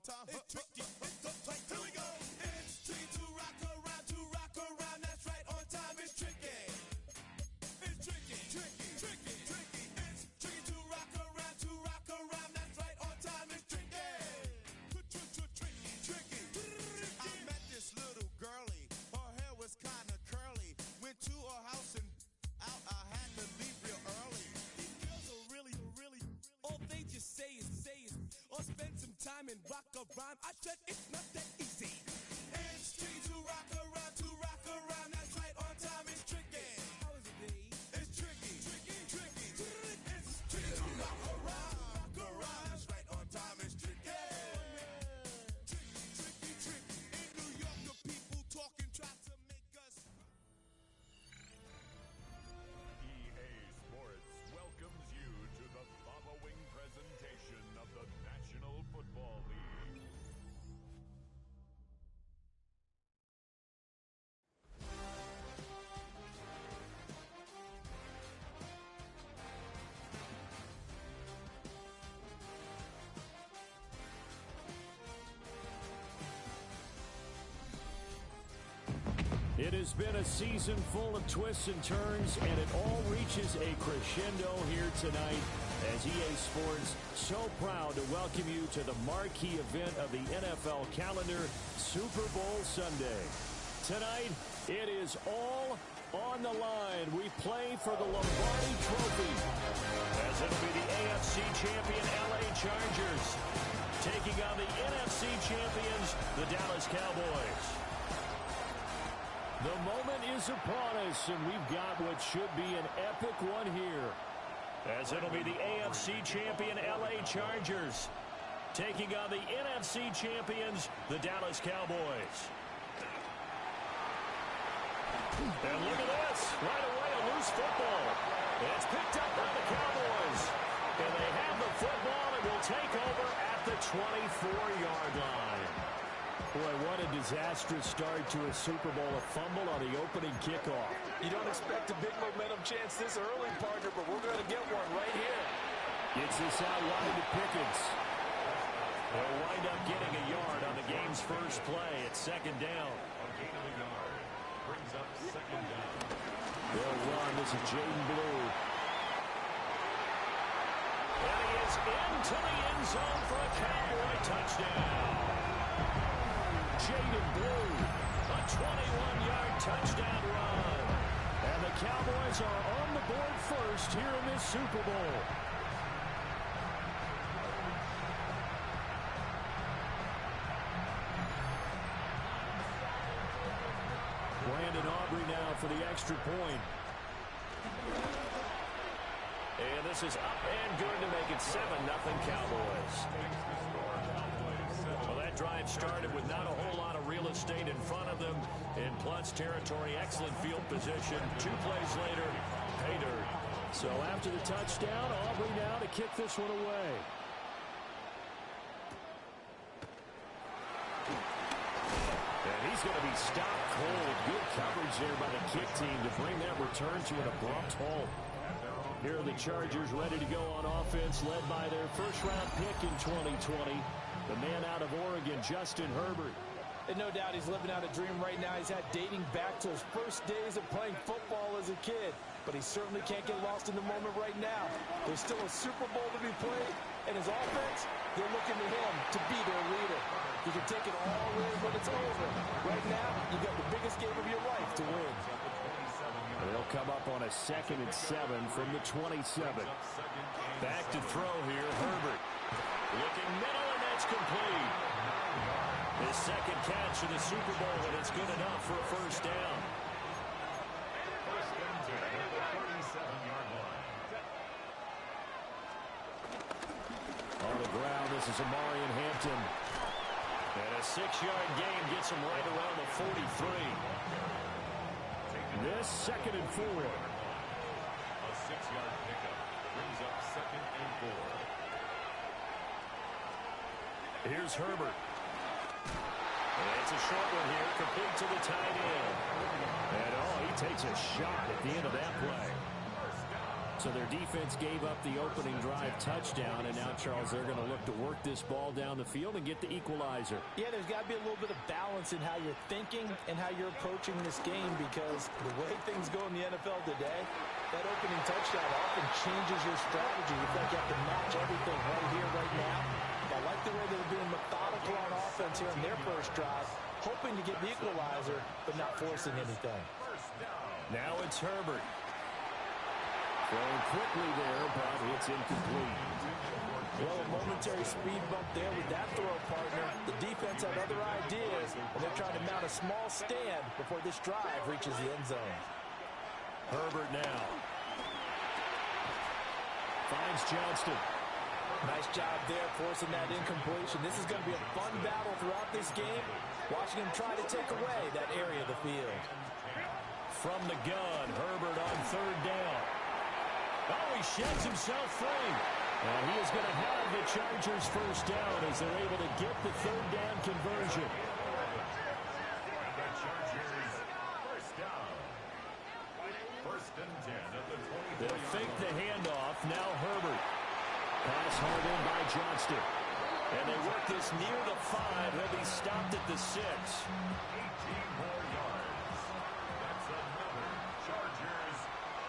time. It's tricky. It's the play. Here we go. It's tricky to rock around. That's right, on time. It's tricky. It's tricky. Tricky. Tricky. Tricky. It's tricky to rock around. That's right, on time. It's tricky. Tricky. Tricky. I met this little girlie. Her hair was kind of curly. Went to her house and out. I had to leave real early. These girls are really. All they just say is, or spend some time and rock a rhyme. I said it's not that easy. It's tricky to rock around. That's right, on time. It's tricky. How is it, B? It's tricky. Tricky. It's tricky to rock around. That's right, on time. It's tricky. Tricky. In New York, the people talking try to make us. EA Sports welcomes you to the following presentation of the National Football League. It has been a season full of twists and turns, and it all reaches a crescendo here tonight as EA Sports so proud to welcome you to the marquee event of the NFL calendar, Super Bowl Sunday. Tonight, it is all on the line. We play for the Lombardi Trophy, as it'll be the AFC champion LA Chargers taking on the NFC champions, the Dallas Cowboys. The moment is upon us, and we've got what should be an epic one here, as it'll be the AFC champion LA Chargers taking on the NFC champions, the Dallas Cowboys. And look at this. Right away, a loose football. It's picked up by the Cowboys. And they have the football and will take over at the 24-yard line. Boy, what a disastrous start to a Super Bowl. A fumble on the opening kickoff. You don't expect a big momentum chance this early, partner, but we're going to get one right here. Gets this out wide to Pickens. They'll wind up getting a yard on the game's first play. It's second down. A gain of a yard brings up second down. They'll run. This is Jaden Blue. And he is into the end zone for a Cowboy touchdown. Jaden Blue, a 21-yard touchdown run. And the Cowboys are on the board first here in this Super Bowl. Brandon Aubrey now for the extra point. And this is up and good to make it 7-0 Cowboys. Well, that drive started with not a whole lot of real estate in front of them. In plus territory, excellent field position. 2 plays later, pay dirt. So after the touchdown, Aubrey now to kick this one away. And he's going to be stopped cold. Good coverage there by the kick team to bring that return to an abrupt halt. Here are the Chargers ready to go on offense, led by their first-round pick in 2020, the man out of Oregon, Justin Herbert. And no doubt he's living out a dream right now. He's had dating back to his first days of playing football as a kid. But he certainly can't get lost in the moment right now. There's still a Super Bowl to be played, and his offense, they're looking to him to be their leader. He can take it all in when it's over. Right now, you got the biggest game of your life to win. They'll come up on a 2nd and 7 from the 27. Back to throw here, Herbert. Looking middle, and that's complete. His second catch in the Super Bowl, and it's good enough for a first down. First and 10 at the 37-yard line. On the ground, this is Amarian Hampton. And a 6-yard gain gets him right around the 43. This 2nd and 4. A 6-yard pickup brings up 2nd and 4. Here's Herbert. And it's a short one here, complete to the tight end. And he takes a shot at the end of that play. So their defense gave up the opening drive touchdown, and now, Charles, they're going to look to work this ball down the field and get the equalizer. Yeah, there's got to be a little bit of balance in how you're thinking and how you're approaching this game, because the way things go in the NFL today, that opening touchdown often changes your strategy. You feel like you have to match everything right here, right now. I like the way they're being methodical on offense here in their first drive, hoping to get the equalizer, but not forcing anything. Now it's Herbert. Throwing quickly there, but it's incomplete. Well, a momentary speed bump there with that throw, partner. The defense had other ideas, and they're trying to mount a small stand before this drive reaches the end zone. Herbert now. Finds Johnston. Nice job there, forcing that incompletion. This is going to be a fun battle throughout this game, watching him try to take away that area of the field. From the gun, Herbert on third down. Oh, he sheds himself free. And he is going to have the Chargers first down as they're able to get the third down conversion. They'll fake the handoff. Now Herbert. Pass hauled in by Johnston. And they work this near the 5. He'll be stopped at the 6. 18 more yards. That's another Chargers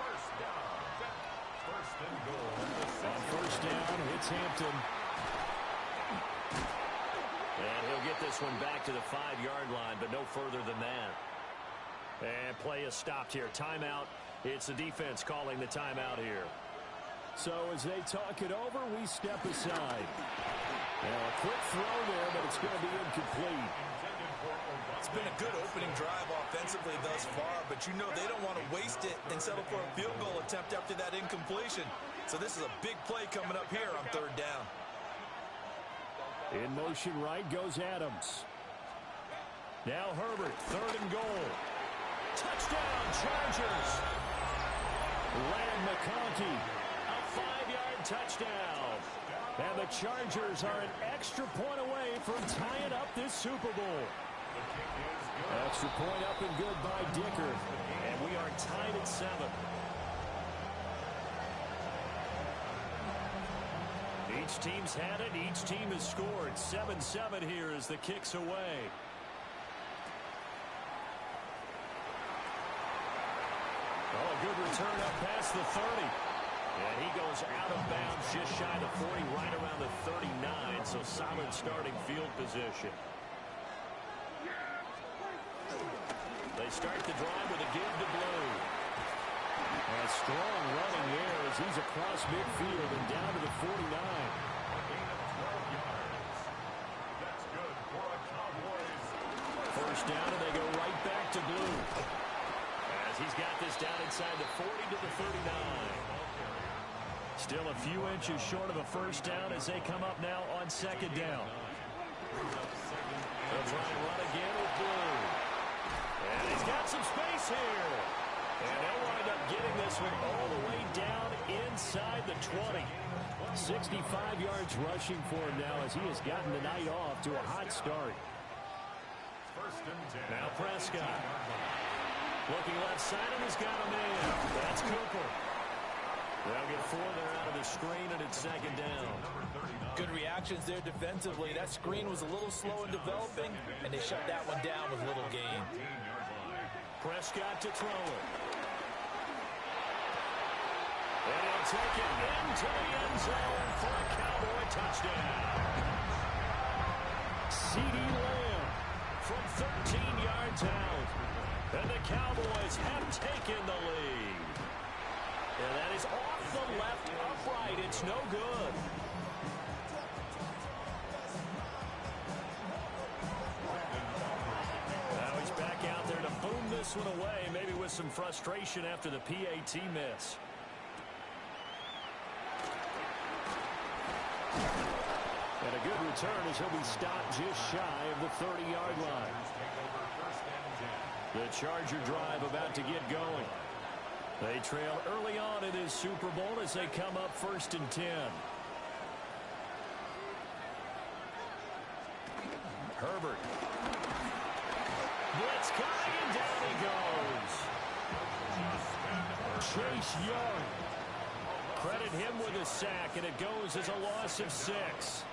first down. First and goal. On first down, it's Hampton. And he'll get this one back to the 5-yard line, but no further than that. And play is stopped here. Timeout. It's the defense calling the timeout here. So as they talk it over, we step aside. Now a quick throw there, but it's going to be incomplete. It's been a good opening drive offensively thus far, but you know they don't want to waste it and settle for a field goal attempt after that incompletion. So this is a big play coming up here on third down. In motion right goes Adams. Now Herbert, third and goal. Touchdown, Chargers. Land McConkey, a 5-yard touchdown. And the Chargers are an extra point away from tying up this Super Bowl. Extra point up and good by Dicker. And we are tied at 7. Each team's had it. Each team has scored. 7-7 here as the kick's away. Oh, a good return up past the 30. And he goes out of bounds just shy of the 40, right around the 39. So solid starting field position. They start the drive with a give to Blue. A strong running there as he's across midfield and down to the 49. First down, and they go right back to Blue. As he's got this down inside the 40 to the 39. Still a few inches short of a first down as they come up now on second down. They'll try and run again with Blue. And he's got some space here. And they'll wind up getting this one all the way down inside the 20. 65 yards rushing for him now as he has gotten the night off to a hot start. Now Prescott. Looking left side, and he's got him in. That's Cooper. They'll get 4 there out of the screen, and it's second down. Good reactions there defensively. That screen was a little slow in developing, and they shut that one down with little gain. Prescott to throw it. And he'll take it into the end zone for a Cowboy touchdown. CeeDee Lamb from 13 yards out. And the Cowboys have taken the lead. And that is off the left upright. It's no good. Now he's back out there to boom this one away, maybe with some frustration after the PAT miss. And a good return as he'll be stopped just shy of the 30-yard line. The Charger drive about to get going. They trail early on in this Super Bowl as they come up first and 10. Herbert. Blitz coming, and down he goes. Chase Young Credit him with a sack, and it goes as a loss of 6.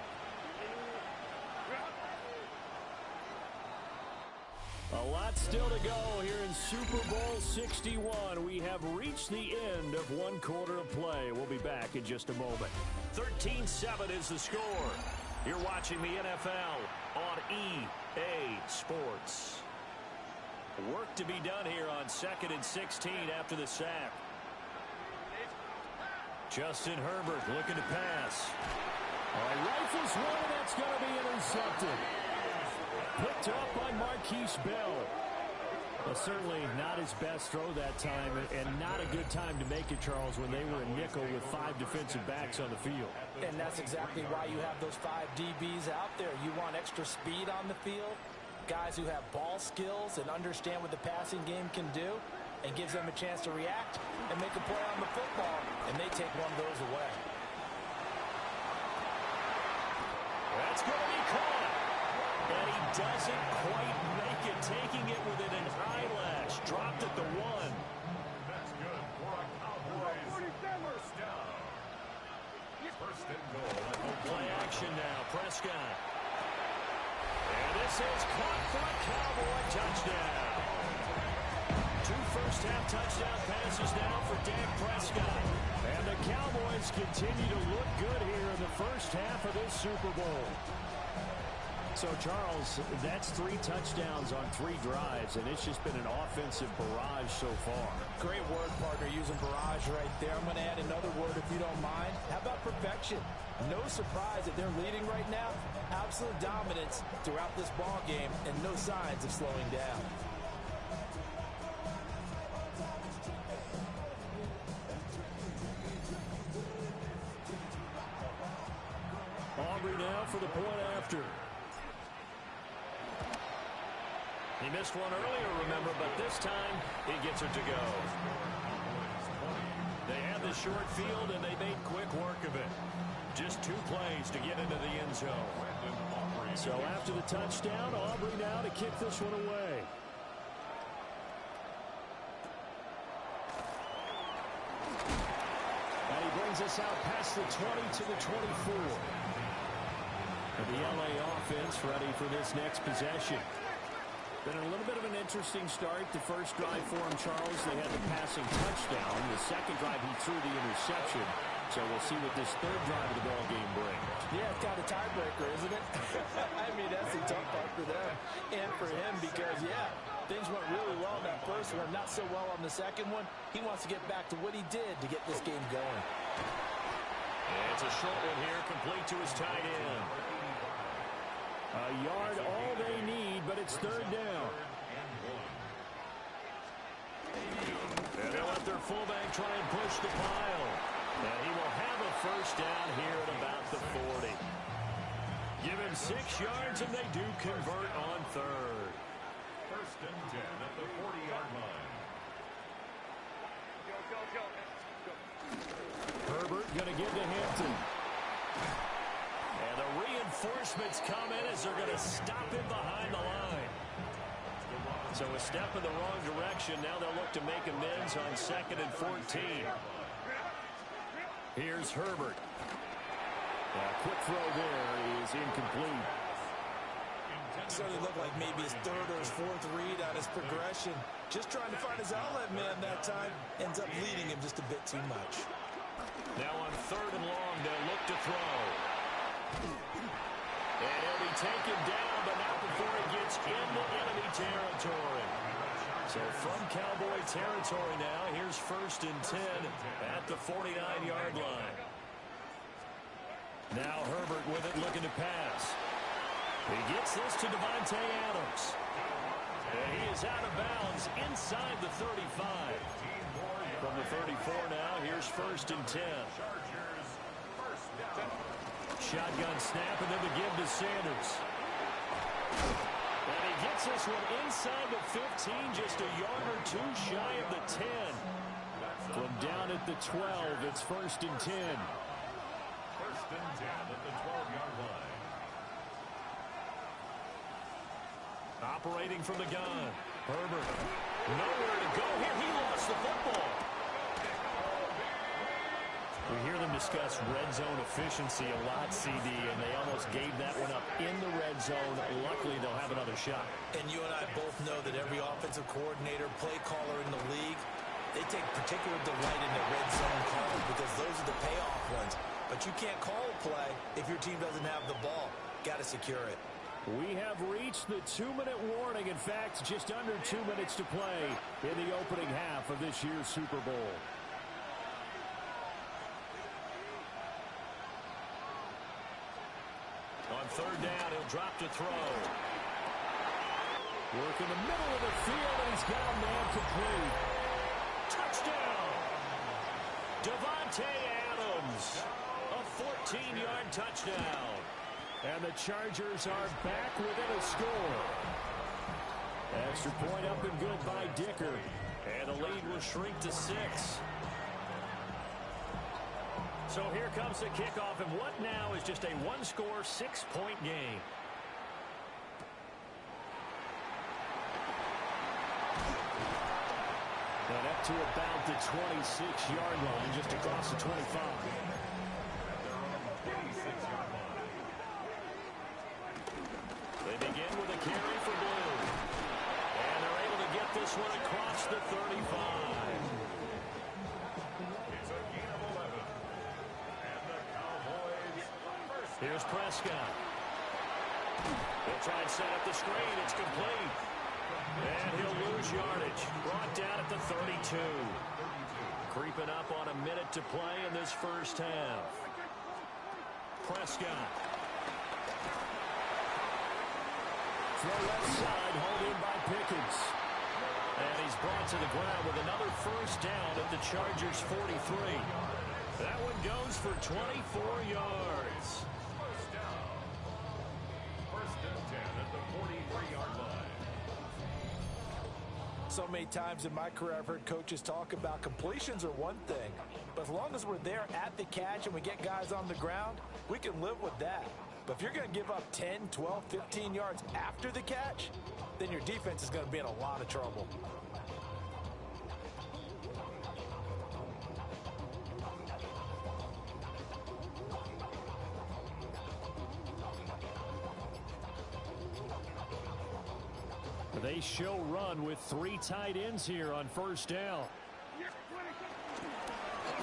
A lot still to go here in Super Bowl 61. We have reached the end of one quarter of play. We'll be back in just a moment. 13-7 is the score. You're watching the NFL on EA Sports. Work to be done here on 2nd and 16 after the sack. Justin Herbert looking to pass. Rifles one, and that's going to be intercepted. Picked up by Marquise Bell. Well, certainly not his best throw that time, and not a good time to make it, Charles, when they were a nickel with 5 defensive backs on the field. And that's exactly why you have those 5 DBs out there. You want extra speed on the field, guys who have ball skills and understand what the passing game can do, and gives them a chance to react and make a play on the football, and they take one of those away. That's going to be caught. And he doesn't quite make it, taking it within an eyelash. Dropped at the 1. That's good for a Cowboys first down. First and goal. Play action now. Prescott. And this is caught for a Cowboy touchdown. 2 first-half touchdown passes now for Dak Prescott. And the Cowboys continue to look good here in the first half of this Super Bowl. So, Charles, that's 3 touchdowns on 3 drives, and it's just been an offensive barrage so far. Great word, partner, using barrage right there. I'm going to add another word if you don't mind. How about perfection? No surprise that they're leading right now. Absolute dominance throughout this ball game, and no signs of slowing down. Aubrey now for the point after. He missed one earlier, remember, but this time he gets it to go. They had the short field, and they made quick work of it. Just 2 plays to get into the end zone. So after the touchdown, Aubrey now to kick this one away. And he brings us out past the 20 to the 24. And the LA offense ready for this next possession. Been a little bit of an interesting start. The first drive for him, Charles, they had the passing touchdown. The second drive, he threw the interception. So we'll see what this third drive of the ball game brings. Yeah, it's kind of a tiebreaker, isn't it? I mean, that's a tough part for them and for him because, yeah, things went really well in that first one, not so well on the second one. He wants to get back to what he did to get this game going. And it's a short one here, complete to his tight end. A yard all they need, but it's third down. And they'll let their fullback try and push the pile. And he will have a first down here at about the 40. Give him 6 yards, and they do convert on third. First and 10 at the 40-yard line. Herbert going to give to Hampton. And the reinforcements come in as they're going to stop him behind the line. So a step in the wrong direction. Now they'll look to make amends on 2nd and 14. Here's Herbert. A quick throw there is incomplete. Certainly looked like maybe his 3rd or his 4th read on his progression. Just trying to find his outlet man that time. Ends up leading him just a bit too much. Now on 3rd and long, they'll look to throw. And he'll be taken down, but not before he gets into enemy territory. So from Cowboy territory now, here's 1st and 10 at the 49-yard line. Now Herbert with it, looking to pass. He gets this to Devontae Adams. And he is out of bounds inside the 35. From the 34 now, here's 1st and 10. Shotgun snap, and then the give to Sanders. And he gets this one inside the 15, just a yard or 2 shy of the 10. From down at the 12, it's 1st and 10. 1st and 10 at the 12-yard line. Operating from the gun. Herbert. Nowhere to go here. He lost the football. We discuss red zone efficiency a lot, CD, and they almost gave that one up in the red zone. Luckily, they'll have another shot. And you and I both know that every offensive coordinator, play caller in the league, they take particular delight in the red zone calls because those are the payoff ones. But you can't call a play if your team doesn't have the ball. Got to secure it. We have reached the 2-minute warning. In fact, just under 2 minutes to play in the opening half of this year's Super Bowl. On third down, he'll drop to throw. Work in the middle of the field, and he's got a man complete. Touchdown! Davante Adams. A 14-yard touchdown. And the Chargers are back within a score. Extra point up and good by Dicker. And the lead will shrink to 6. So here comes the kickoff, and what now is just a one-score, 6-point game. And up to about the 26-yard line, just across the 25. They begin with a carry for Blue. And they're able to get this one across the 35. It's a gain of 11. And the Cowboys first. Here's Prescott. They'll try and set up the screen. It's complete. And he'll lose yardage. Brought down at the 32. Creeping up on a minute to play in this first half. Prescott. Throw left side, hauled in by Pickens. And he's brought to the ground with another first down at the Chargers' 43. That one goes for 24 yards. First down. First and 10 at the 43-yard line. So many times in my career I've heard coaches talk about completions are one thing, but as long as we're there at the catch and we get guys on the ground, we can live with that. But if you're going to give up 10, 12, 15 yards after the catch, then your defense is going to be in a lot of trouble. They show run with 3 tight ends here on first down.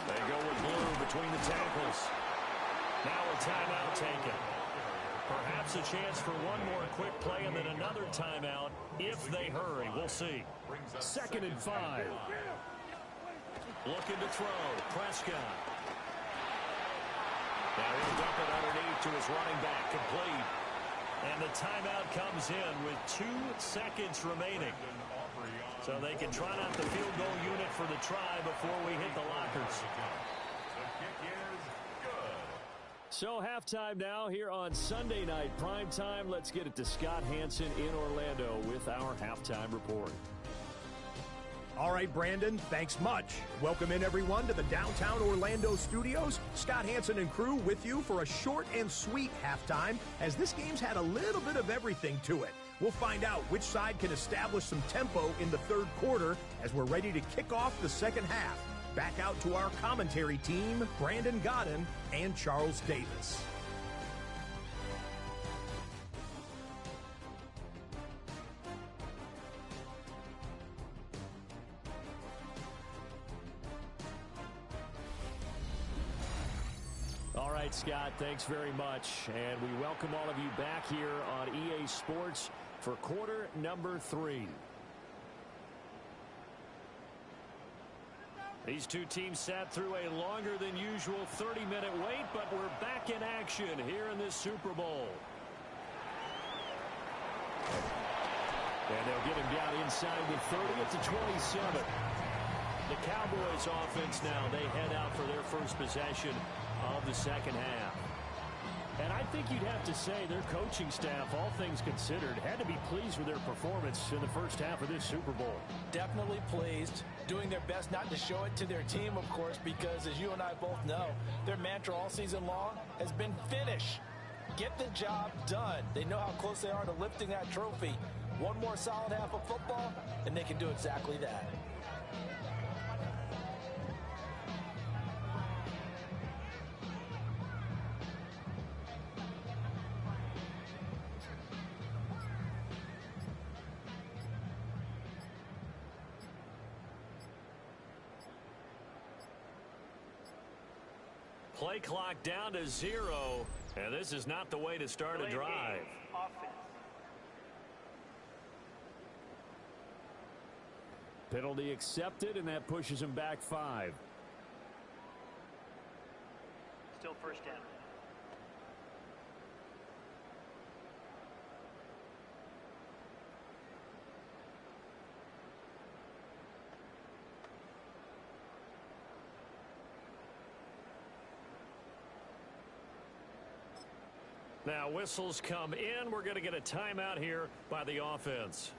They go with Blue between the tackles. Now a timeout taken. Perhaps a chance for one more quick play and then another timeout if they hurry. We'll see. 2nd and 5. Looking to throw. Prescott. Now he'll dump it underneath to his running back. Complete. And the timeout comes in with 2 seconds remaining. So they can try out the field goal unit for the try before we hit the lockers. The kick is good. So halftime now here on Sunday night prime time. Let's get it to Scott Hansen in Orlando with our halftime report. All right, Brandon, thanks much. Welcome in, everyone, to the downtown Orlando studios. Scott Hansen and crew with you for a short and sweet halftime, as this game's had a little bit of everything to it. We'll find out which side can establish some tempo in the third quarter as we're ready to kick off the second half. Back out to our commentary team, Brandon Godden and Charles Davis. All right, Scott, thanks very much. And we welcome all of you back here on EA Sports for quarter number 3. These two teams sat through a longer than usual 30-minute wait, but we're back in action here in this Super Bowl. And they'll get him down inside the 30 at the 27. The Cowboys offense now, they head out for their first possession of the second half. And I think you'd have to say their coaching staff, all things considered, had to be pleased with their performance in the first half of this Super Bowl. Definitely pleased, doing their best not to show it to their team, of course, because as you and I both know, their mantra all season long has been finish. Get the job done. They know how close they are to lifting that trophy. One more solid half of football, and they can do exactly that. Play clock down to 0, and this is not the way to start a drive. Penalty accepted, and that pushes him back 5. Still first down. Now whistles come in. We're going to get a timeout here by the offense.